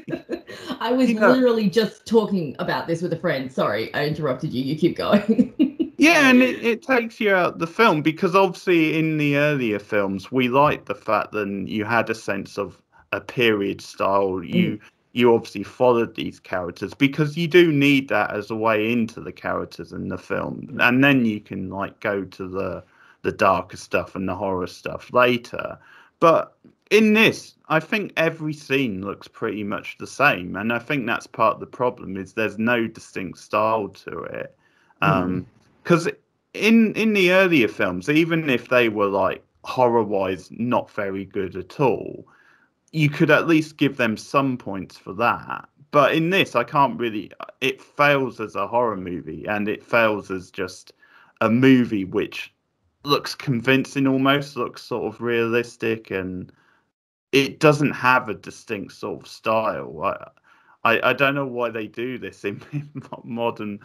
I was literally just talking about this with a friend. Sorry, I interrupted you. You keep going. Yeah, and it takes you out the film, because obviously in the earlier films we liked the fact that you had a sense of a period style. You obviously followed these characters because you do need that as a way into the characters in the film, and then you can like go to the darker stuff and the horror stuff later. But in this, I think every scene looks pretty much the same, and I think that's part of the problem, is there's no distinct style to it. Because in the earlier films, even if they were like horror-wise not very good at all, you could at least give them some points for that. But in this, I can't really. It fails as a horror movie, and it fails as just a movie which looks convincing, almost looks sort of realistic, and it doesn't have a distinct sort of style. I don't know why they do this in modern.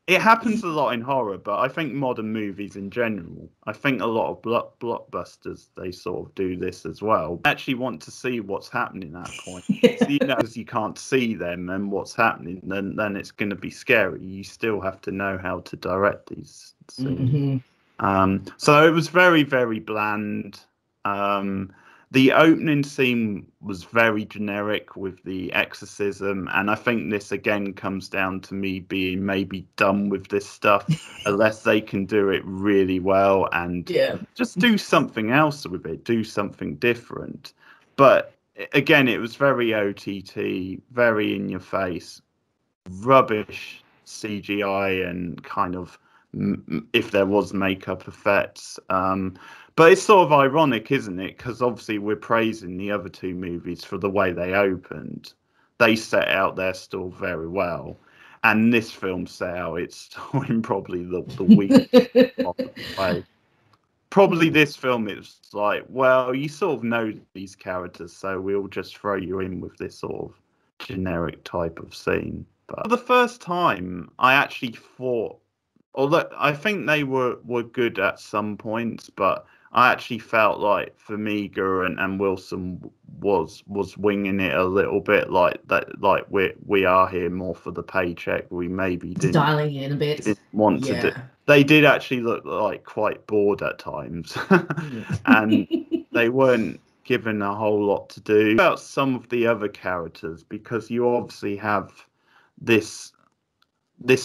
It happens a lot in horror, but I think modern movies in general, I think a lot of blockbusters, they sort of do this as well. I actually want to see what's happening at that point. So, as you can't see them and what's happening, then it's going to be scary. You still have to know how to direct these scenes. So it was very, very bland. The opening scene was very generic with the exorcism, and I think this again comes down to me being maybe done with this stuff unless they can do it really well and just do something else with it, do something different. But again, it was very OTT, very in your face, rubbish CGI and kind of if there was makeup effects. But it's sort of ironic, isn't it? Because obviously we're praising the other two movies for the way they opened. They set out their stall very well. And this film set out its stall in probably the weakest possible way. probably this film is like, well, you sort of know these characters, so we'll just throw you in with this sort of generic type of scene. But for the first time, I actually thought, although I think they were good at some points, but I actually felt like Farmiga and Wilson was winging it a little bit, like that, like we are here more for the paycheck. We maybe dialing in a bit. didn't want to do. They did actually look like quite bored at times, and they weren't given a whole lot to do. About some of the other characters, because you obviously have this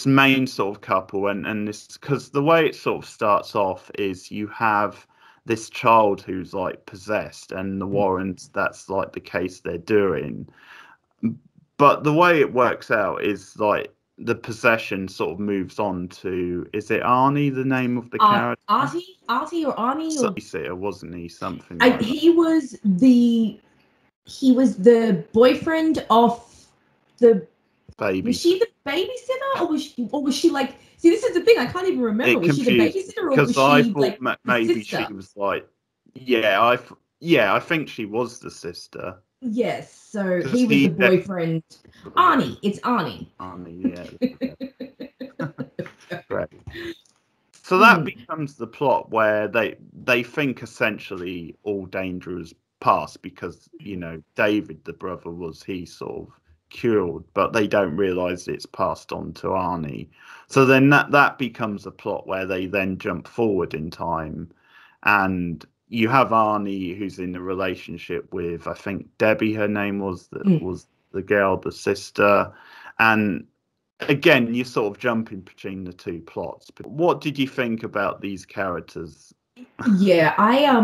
main sort of couple, and this, because the way it sort of starts off is you have this child who's like possessed, and the Warrens, that's like the case they're doing. But the way it works out is like the possession sort of moves on to, is it Arnie, the name of the character? Artie or Arnie? Babysitter, wasn't he? Something like that. He was the boyfriend of the baby. Was she the babysitter, or was she like? See, this is the thing. I can't even remember. Was she the babysitter, or was she like maybe she was like, I think she was the sister. Yes, so he was the boyfriend. Arnie, it's Arnie. Arnie, yeah. Right. So that becomes the plot where they think essentially all danger is past, because David, the brother, he sort of cured, but they don't realize it's passed on to Arnie. So then that becomes a plot where they then jump forward in time, and you have Arnie, who's in a relationship with, I think Debbie, her name was the girl, the sister, and again you're sort of jumping between the two plots. But what did you think about these characters? Yeah, I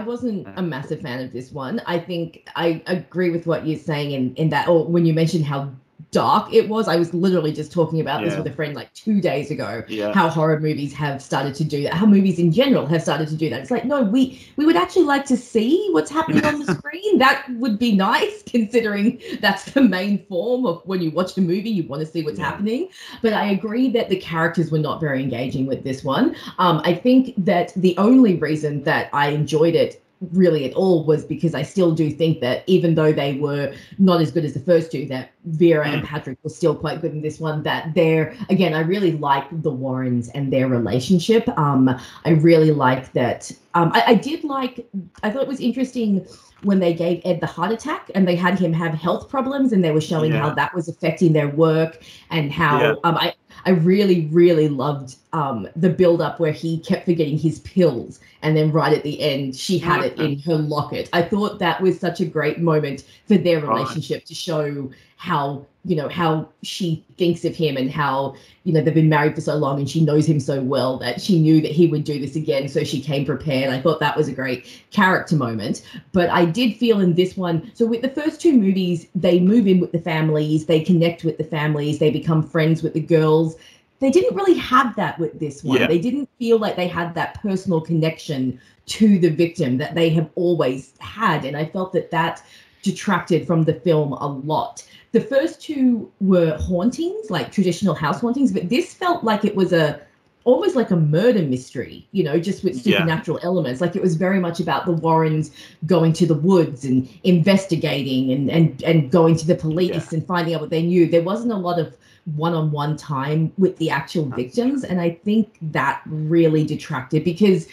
wasn't a massive fan of this one. I think I agree with what you're saying in that, or when you mentioned how dark it was. I was literally just talking about this with a friend like 2 days ago, how horror movies have started to do that, how movies in general have started to do that. It's like, no, we would actually like to see what's happening on the screen. That would be nice, considering that's the main form of when you watch a movie, you want to see what's happening. But I agree that the characters were not very engaging with this one. I think that the only reason that I enjoyed it really at all was because I still do think that even though they were not as good as the first two, that Vera and Patrick were still quite good in this one, that again, I really like the Warrens and their relationship. I really like that. I thought it was interesting when they gave Ed the heart attack and they had him have health problems, and they were showing how that was affecting their work, and how I really, really loved the build up where he kept forgetting his pills, and then right at the end, she had it in her locket. I thought that was such a great moment for their relationship to show how she thinks of him, and how, they've been married for so long and she knows him so well that she knew that he would do this again. So she came prepared. I thought that was a great character moment. But I did feel in this one, so with the first two movies, they move in with the families, they connect with the families, they become friends with the girls. They didn't really have that with this one. They didn't feel like they had that personal connection to the victim that they have always had. And I felt that detracted from the film a lot. The first two were hauntings, like traditional house hauntings, but this felt like it was almost like a murder mystery, just with supernatural elements. Like it was very much about the Warrens going to the woods and investigating and going to the police and finding out what they knew. There wasn't a lot of one-on-one time with the actual victims, and I think that really detracted, because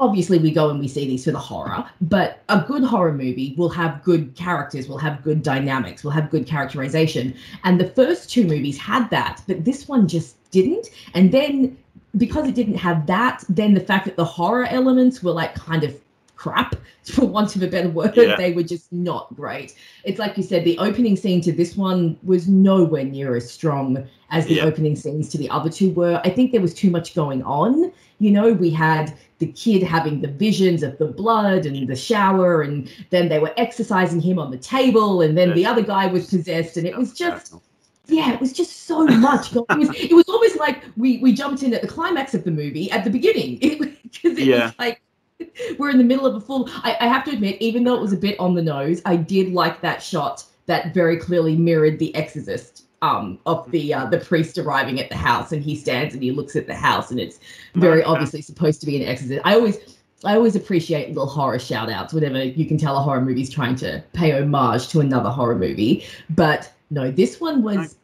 obviously we go and we see these for the horror, but a good horror movie will have good characters, will have good dynamics, will have good characterization. And the first two movies had that, but this one just didn't. And then because it didn't have that, then the fact that the horror elements were like kind of crap, for want of a better word, they were just not great. It's like you said, the opening scene to this one was nowhere near as strong as the opening scenes to the other two were. I think there was too much going on. We had the kid having the visions of the blood and the shower, and then they were exercising him on the table, and then the other guy was possessed, and it was just it was just so much. It was almost like we jumped in at the climax of the movie at the beginning, because it was like we're in the middle of a full. I have to admit, even though it was a bit on the nose, I did like that shot that very clearly mirrored The Exorcist. of the priest arriving at the house, and he stands and he looks at the house, and it's very obviously supposed to be an exorcism. I always appreciate little horror shout outs whenever you can tell a horror movie is trying to pay homage to another horror movie. But no, this one was,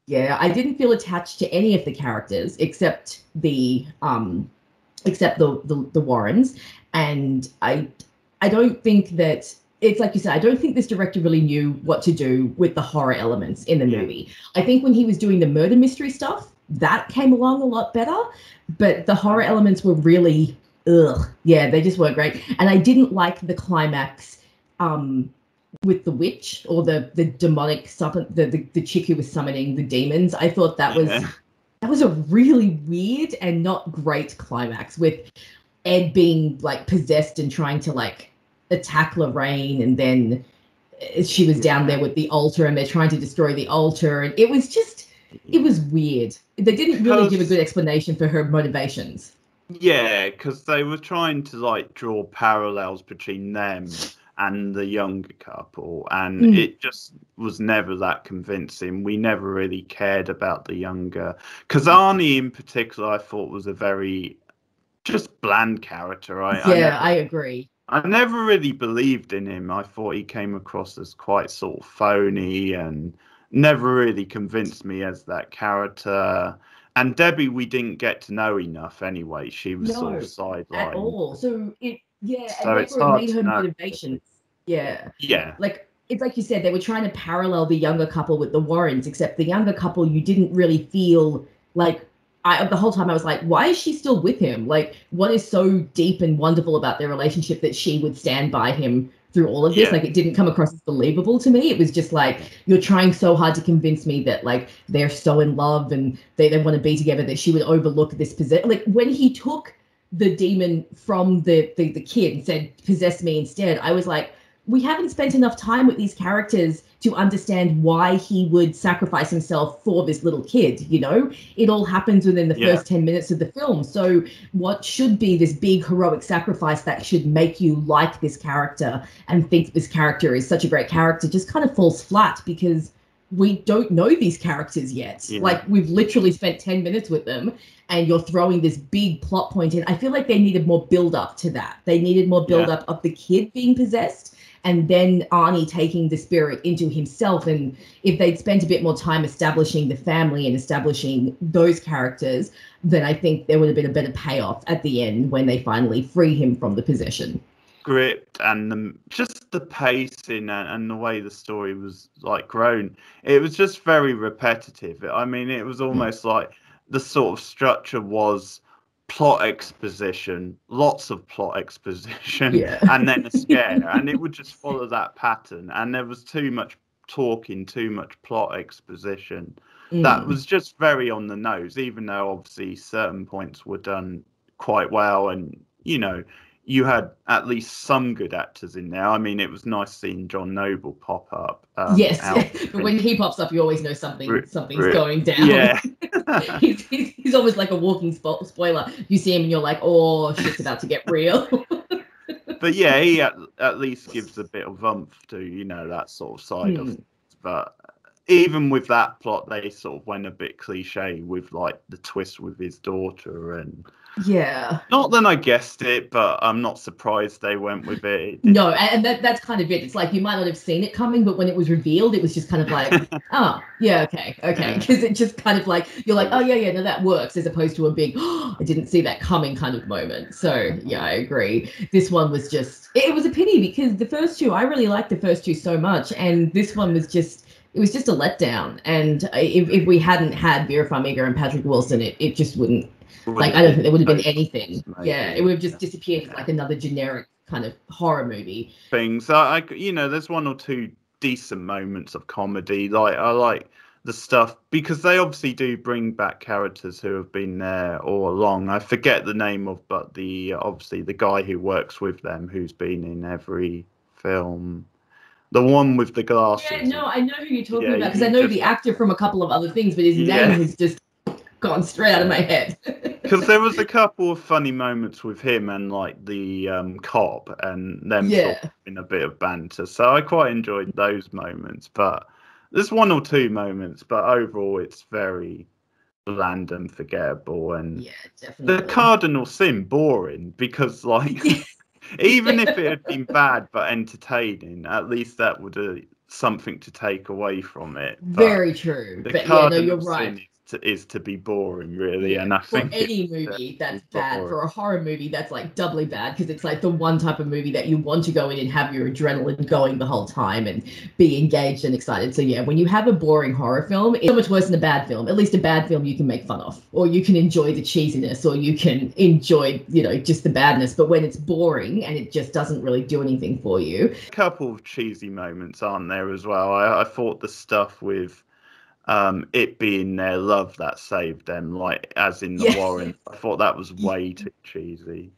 yeah, I didn't feel attached to any of the characters except the Warrens. And I don't think that, it's like you said, I don't think this director really knew what to do with the horror elements in the movie. I think when he was doing the murder mystery stuff, that came along a lot better. But the horror elements were really, they just weren't great. And I didn't like the climax with the witch or the demonic the chick who was summoning the demons. I thought that was a really weird and not great climax, with Ed being like possessed and trying to like attack Lorraine, and then she was down there with the altar and they're trying to destroy the altar, and it was weird. They didn't really give a good explanation for her motivations. Yeah, because they were trying to like draw parallels between them and the younger couple, and it just was never that convincing. We never really cared about the younger, because Arnie in particular I thought was a very just bland character. I agree. I never really believed in him. I thought he came across as quite sort of phony and never really convinced me as that character. And Debbie, we didn't get to know enough anyway. She was sort of sidelined. At all. So it it's hard made to her know. motivations. Yeah. Yeah. Like, it's like you said, they were trying to parallel the younger couple with the Warrens, except the younger couple, you didn't really feel like, the whole time I was like, why is she still with him? Like, what is so deep and wonderful about their relationship that she would stand by him through all of this? Like, it didn't come across as believable to me. It was just like, you're trying so hard to convince me that like they're so in love and they want to be together, that she would overlook this possession. Like, when he took the demon from the kid and said, possess me instead, I was like, we haven't spent enough time with these characters to understand why he would sacrifice himself for this little kid, you know? It all happens within the first 10 minutes of the film. So what should be this big heroic sacrifice that should make you like this character and think this character is such a great character just kind of falls flat, because we don't know these characters yet. Like, we've literally spent 10 minutes with them and you're throwing this big plot point in. I feel like they needed more build up to that. They needed more build up of the kid being possessed, and then Arnie taking the spirit into himself. And if they'd spent a bit more time establishing the family and establishing those characters, then I think there would have been a better payoff at the end when they finally free him from the possession. Script and just the pacing and the way the story was like grown, it was just very repetitive. I mean, it was almost like the sort of structure was plot exposition, lots of plot exposition, and then a scare, and it would just follow that pattern. And there was too much talking, too much plot exposition. That was just very on the nose, even though obviously certain points were done quite well, and you know, you had at least some good actors in there. I mean, it was nice seeing John Noble pop up. But when he pops up, you always know something's going down. Yeah. he's almost like a walking spoiler. You see him and you're like, oh, shit's about to get real. But yeah, he at least gives a bit of oomph to, you know, that sort of side of things. But even with that plot, they sort of went a bit cliche with like the twist with his daughter, and not that I guessed it, but I'm not surprised they went with it. No, and that's kind of it. It's like you might not have seen it coming, but when it was revealed, it was just kind of like, oh yeah, okay, because it just kind of like, you're like, oh yeah, no, that works, as opposed to a big, oh, I didn't see that coming kind of moment. So yeah, I agree. This one was just, it was a pity, because the first two, I really liked the first two so much, and this one was just, it was just a letdown. And if we hadn't had Vera Farmiga and Patrick Wilson, it just wouldn't, like, I don't think there would have been anything. Yeah, it would have just disappeared as like another generic kind of horror movie. Things, you know, there's one or two decent moments of comedy. Like, I like the stuff, because they obviously do bring back characters who have been there all along. I forget the name of, but obviously the guy who works with them, who's been in every film. The one with the glasses. Yeah, no, I know who you're talking about, because I know the actor from a couple of other things, but his name has just gone straight out of my head. Because there was a couple of funny moments with him and like the cop, and them sort of in a bit of banter. So I quite enjoyed those moments. But there's one or two moments, but overall it's very bland and forgettable. And Yeah, the definitely. cardinal sin boring because like even if it had been bad but entertaining, at least that would have something to take away from it. But Very true. the But yeah, no, you're cardinal right. sin is to be boring, really, Yeah, and I for think any it's movie that's bad. boring. For a horror movie, that's like doubly bad because it's like the one type of movie that you want to go in and have your adrenaline going the whole time and be engaged and excited. So yeah, when you have a boring horror film, it's so much worse than a bad film. At least a bad film you can make fun of, or you can enjoy the cheesiness, or you can enjoy, just the badness. But when it's boring and it just doesn't really do anything for you. A couple of cheesy moments aren't there as well. I thought the stuff with it being their love that saved them, like as in the Yeah. Warren. I thought that was way too cheesy.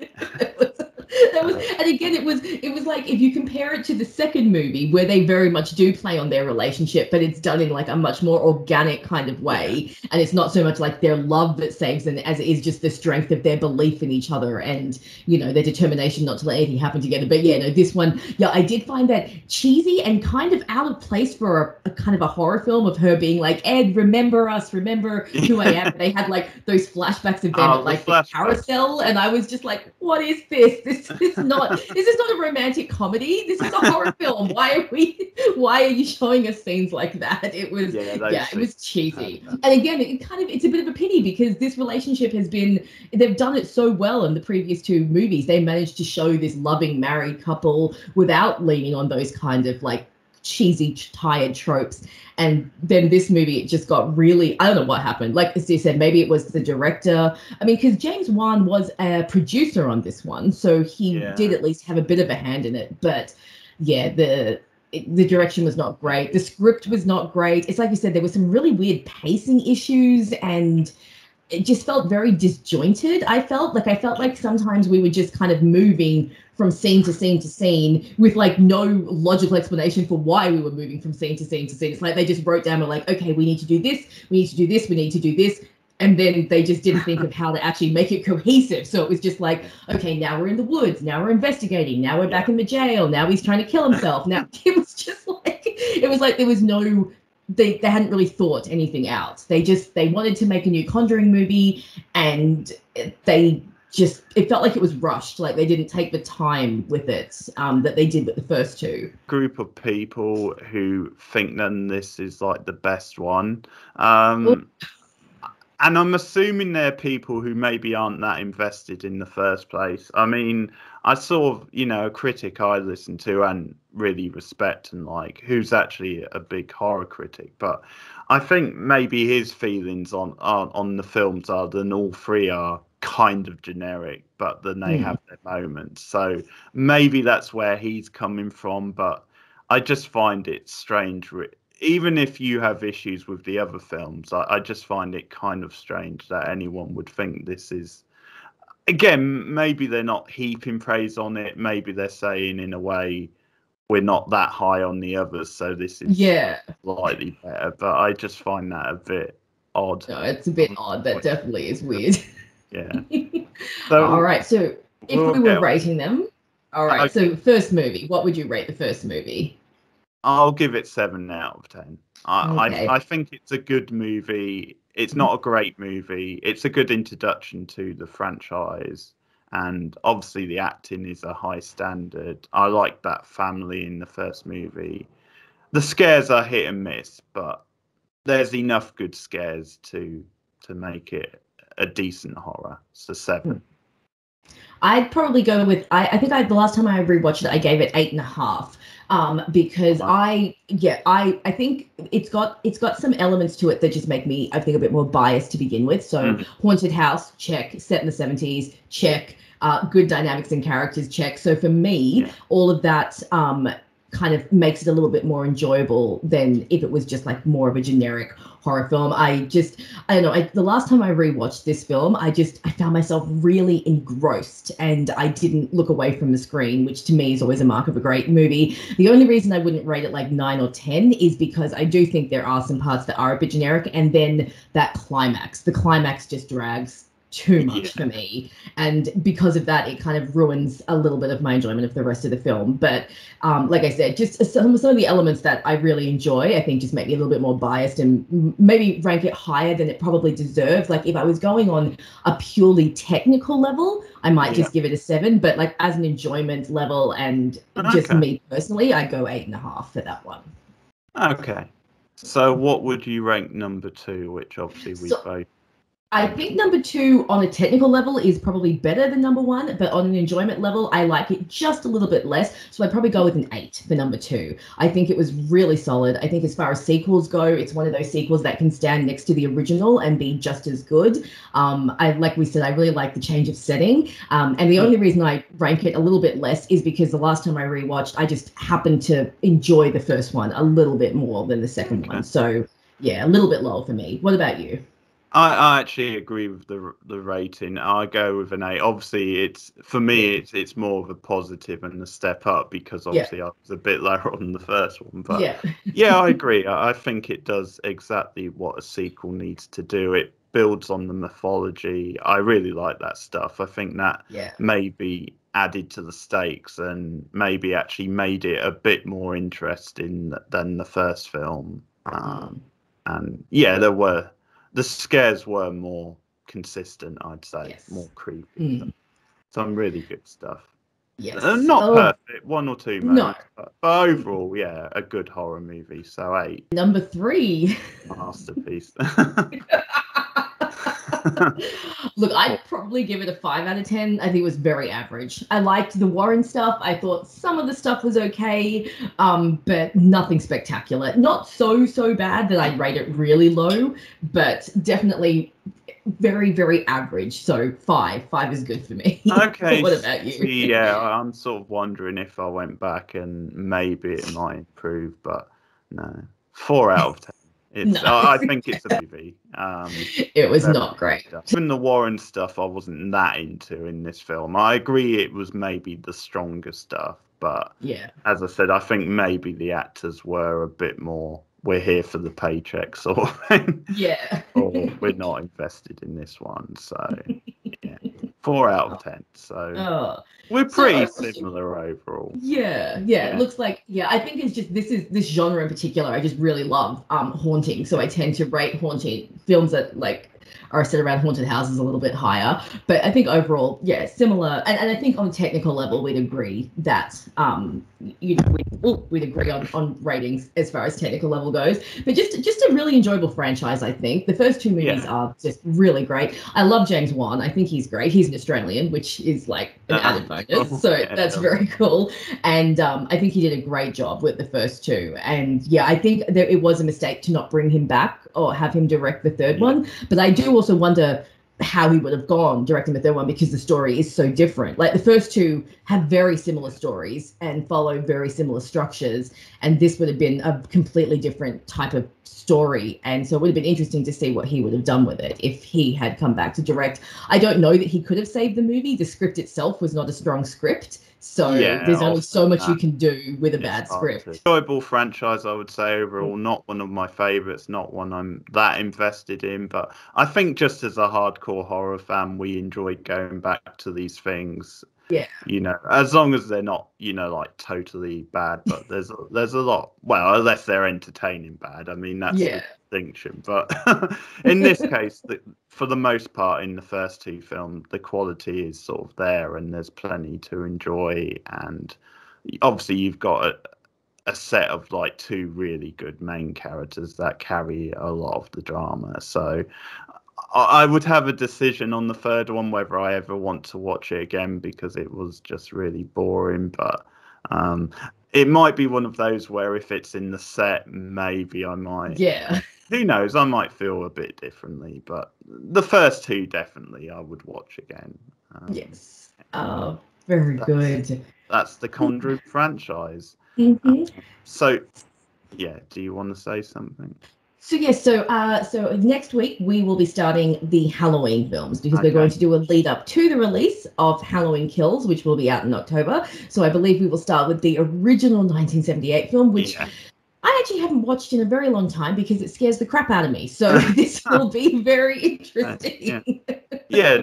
And again, it was like if you compare it to the second movie where they very much do play on their relationship, but it's done in like a much more organic kind of way, and it's not so much like their love that saves them as it is just the strength of their belief in each other and their determination not to let anything happen together. But yeah, no, this one, yeah, I did find that cheesy and kind of out of place for a kind of a horror film of her being like, Ed, remember us, remember who I am. They had like those flashbacks of them at like the carousel, and I was just like, what is this? This is not a romantic comedy. This is a horror film. Why are you showing us scenes like that? It was it was cheesy. And again, it's a bit of a pity because this relationship they've done it so well in the previous two movies. They managed to show this loving married couple without leaning on those kind of like cheesy tired tropes. And then this movie, it just got really, I don't know what happened. Like as you said, maybe it was the director. I mean, because James Wan was a producer on this one, so he did at least have a bit of a hand in it. But yeah, the direction was not great. The script was not great. It's like you said, there were some really weird pacing issues, and it just felt very disjointed. I felt like sometimes we were just kind of moving from scene to scene to scene with like no logical explanation for why we were moving from scene to scene to scene. It's like they just wrote down, we're like, okay, we need to do this, we need to do this, we need to do this. And then they just didn't think of how to actually make it cohesive. So it was just like, okay, now we're in the woods, now we're investigating, now we're back in the jail, now he's trying to kill himself. Now it was just like, there was no, they hadn't really thought anything out. They wanted to make a new Conjuring movie, and it felt like it was rushed. Like they didn't take the time with it that they did with the first two. Group of people who think that this is like the best one. And I'm assuming they're people who maybe aren't that invested in the first place. I mean, I saw, a critic I listen to and really respect and like, who's actually a big horror critic. But I think maybe his feelings on the films are that all three are kind of generic, but then they have their moments. So maybe that's where he's coming from. But I just find it strange. Even if you have issues with the other films, I just find it kind of strange that anyone would think this is. Again, maybe they're not heaping praise on it. Maybe they're saying, in a way, we're not that high on the others, so this is slightly better. But I just find that a bit odd. No, it's a bit odd. That definitely is weird. Yeah. So, all right. So if we were rating them, all right. Okay. So first movie, what would you rate the first movie? I'll give it 7 out of 10. I think it's a good movie. It's not a great movie. It's a good introduction to the franchise. And obviously the acting is a high standard. I like that family in the first movie. The scares are hit and miss, but there's enough good scares to make it a decent horror. So 7. I'd probably go with, I think the last time I rewatched it, I gave it 8.5. Because I think it's got some elements to it that just make me, I think, a bit more biased to begin with. So haunted house, check. Set in the 70s, check. Good dynamics and characters, check. So for me, all of that kind of makes it a little bit more enjoyable than if it was just like more of a generic horror film. I don't know. The last time I rewatched this film, I found myself really engrossed and I didn't look away from the screen, which to me is always a mark of a great movie. The only reason I wouldn't rate it like 9 or 10 is because I do think there are some parts that are a bit generic, and then the climax just drags too much for me, and because of that it kind of ruins a little bit of my enjoyment of the rest of the film. But like I said, just some of the elements that I really enjoy I think just make me a little bit more biased and maybe rank it higher than it probably deserves. Like if I was going on a purely technical level I might just give it a 7, but like as an enjoyment level and just me personally I go 8.5 for that one. Okay, so what would you rank number 2, which obviously we both... I think number 2 on a technical level is probably better than number 1, but on an enjoyment level, I like it just a little bit less. So I'd probably go with an 8 for number 2. I think it was really solid. I think as far as sequels go, it's one of those sequels that can stand next to the original and be just as good. Like we said, I really like the change of setting. And the only reason I rank it a little bit less is because the last time I rewatched, I just happened to enjoy the first one a little bit more than the second one. So yeah, a little bit lower for me. What about you? I actually agree with the rating. I go with an 8. Obviously, it's for me, it's more of a positive and a step up because obviously I was a bit lower on the first one. But yeah, I agree. I think it does exactly what a sequel needs to do. It builds on the mythology. I really like that stuff. I think that maybe added to the stakes and maybe actually made it a bit more interesting than the first film. And yeah, the scares were more consistent, I'd say, more creepy. Some really good stuff. Yes. Not perfect, 1 or 2 moments, but overall, yeah, a good horror movie. So 8. Number 3. Masterpiece. Look, I'd probably give it a 5 out of 10. I think it was very average. I liked the Warren stuff. I thought some of the stuff was okay, but nothing spectacular. Not so bad that I'd rate it really low, but definitely very, very average. So 5. 5 is good for me. Okay. What about you? Yeah, I'm sort of wondering if I went back and maybe it might improve, but no. 4 out of 10. I think it's a movie. It was not great. Even the Warren stuff I wasn't that into in this film. I agree it was maybe the stronger stuff, but as I said, I think maybe the actors were a bit more, we're here for the paycheck sort of thing. Yeah. Or we're not invested in this one. So yeah. 4 out of 10. So we're pretty similar overall. Yeah. It looks like I think it's just this genre in particular I just really love haunting. So I tend to rate haunting films that like are set around haunted houses a little bit higher. But I think overall, similar. And I think on a technical level we'd agree that we'd agree on ratings as far as technical level goes. But just a really enjoyable franchise, I think. The first 2 movies are just really great. I love James Wan. I think he's great. He's an Australian, which is like an added bonus. So that's very cool. And I think he did a great job with the first 2. And I think it was a mistake to not bring him back or have him direct the third one. But I do also wonder how he would have gone directing the third one because the story is so different. Like the first 2 have very similar stories and follow very similar structures, and this would have been a completely different type of story. And so it would have been interesting to see what he would have done with it if he had come back to direct. I don't know that he could have saved the movie. The script itself was not a strong script. So there's only so much you can do with a bad script. Enjoyable franchise, I would say, overall. Not one of my favourites, not one I'm that invested in. But I think just as a hardcore horror fan, we enjoyed going back to these things. Yeah. As long as they're not, like totally bad. But there's a lot, well, unless they're entertaining bad. I mean, that's the distinction. But in this case, for the most part, in the first 2 films, the quality is sort of there and there's plenty to enjoy. And obviously you've got a set of like 2 really good main characters that carry a lot of the drama. So I would have a decision on the third one whether I ever want to watch it again because it was just really boring. But it might be one of those where if it's in the set, maybe I might. Yeah. Who knows? I might feel a bit differently. But the first 2 definitely I would watch again. Yes. Oh, very good. That's the Conjuring franchise. So, do you want to say something? So yes, so next week we will be starting the Halloween films because we're going to do a lead up to the release of Halloween Kills, which will be out in October. So I believe we will start with the original 1978 film, which I actually haven't watched in a very long time because it scares the crap out of me. So this will be very interesting. Yeah,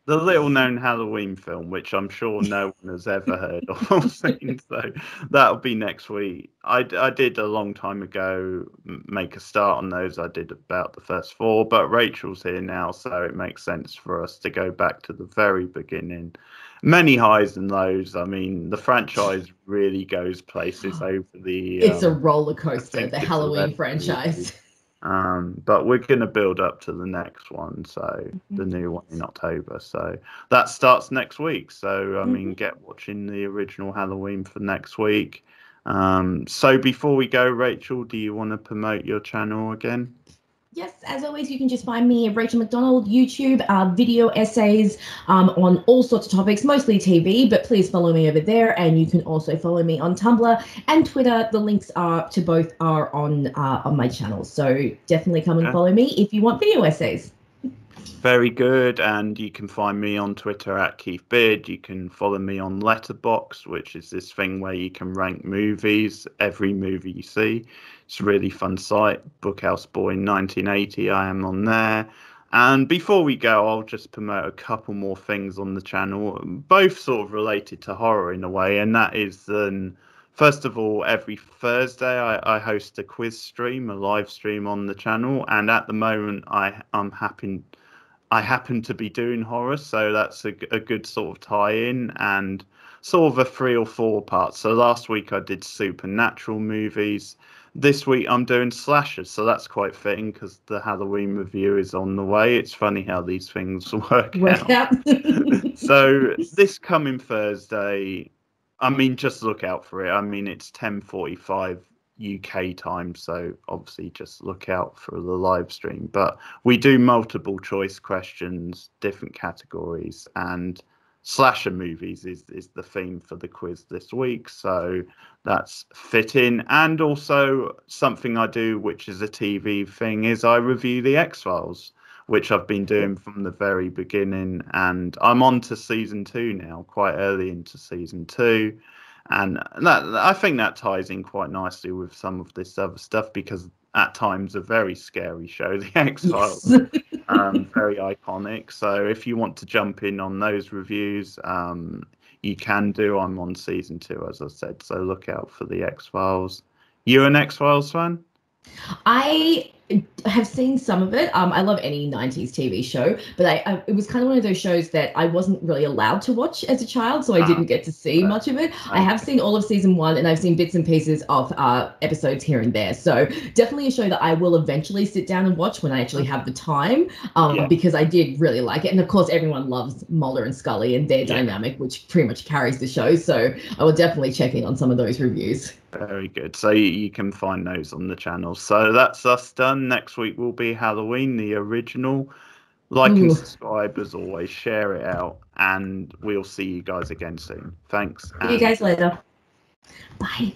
the little-known Halloween film, which I'm sure no one has ever heard of or seen. So that'll be next week. I did a long time ago make a start on those. I did about the first four, but Rachel's here now, so it makes sense for us to go back to the very beginning. Many highs and lows. I mean, the franchise really goes places over the. It's a roller I coaster, think the it's Halloween 11 franchise. movies. But we're going to build up to the next one, so the new one in October. So that starts next week. So I mean, get watching the original Halloween for next week. So before we go, Rachel, do you want to promote your channel again? Yes, as always, you can just find me at Rachel McDonald, YouTube, video essays on all sorts of topics, mostly TV, but please follow me over there. And you can also follow me on Tumblr and Twitter. The links are to both are on my channel. So definitely come and follow me if you want video essays. Very good. And you can find me on Twitter at Keith Beard. You can follow me on Letterboxd, which is this thing where you can rank movies, every movie you see. It's a really fun site. Bookhouse Boy 1980, I am on there. And before we go, I'll just promote a couple more things on the channel, both sort of related to horror in a way. And that is, first of all, every Thursday I host a quiz stream, a live stream on the channel. And at the moment, I happen to be doing horror, so that's a good sort of tie-in and sort of a 3 or 4 parts. So last week I did supernatural movies. This week I'm doing slashers, so that's quite fitting because the Halloween review is on the way. It's funny how these things work out. So this coming Thursday, I mean, just look out for it. I mean, it's 10:45 UK time, so obviously just look out for the live stream. But we do multiple choice questions, different categories, and slasher movies is the theme for the quiz this week. So that's fitting. And also something I do, which is a TV thing, is I review the X-Files, which I've been doing from the very beginning. And I'm on to season 2 now, quite early into season 2. And that, I think that ties in quite nicely with some of this other stuff, because at times a very scary show, The X-Files, very iconic. So if you want to jump in on those reviews, you can do. I'm on season 2, as I said, so look out for The X-Files. You an X-Files fan? I have seen some of it. I love any 90s TV show, but it was kind of one of those shows that I wasn't really allowed to watch as a child, so I didn't get to see much of it. I have seen all of season 1, and I've seen bits and pieces of episodes here and there. So definitely a show that I will eventually sit down and watch when I actually have the time, because I did really like it. And of course, everyone loves Mulder and Scully and their dynamic, which pretty much carries the show. So I will definitely check in on some of those reviews. Very good. So you can find those on the channel. So that's us done. Next week will be Halloween, the original. Like and subscribe as always. Share it out. And we'll see you guys again soon. Thanks. See you guys later. Bye.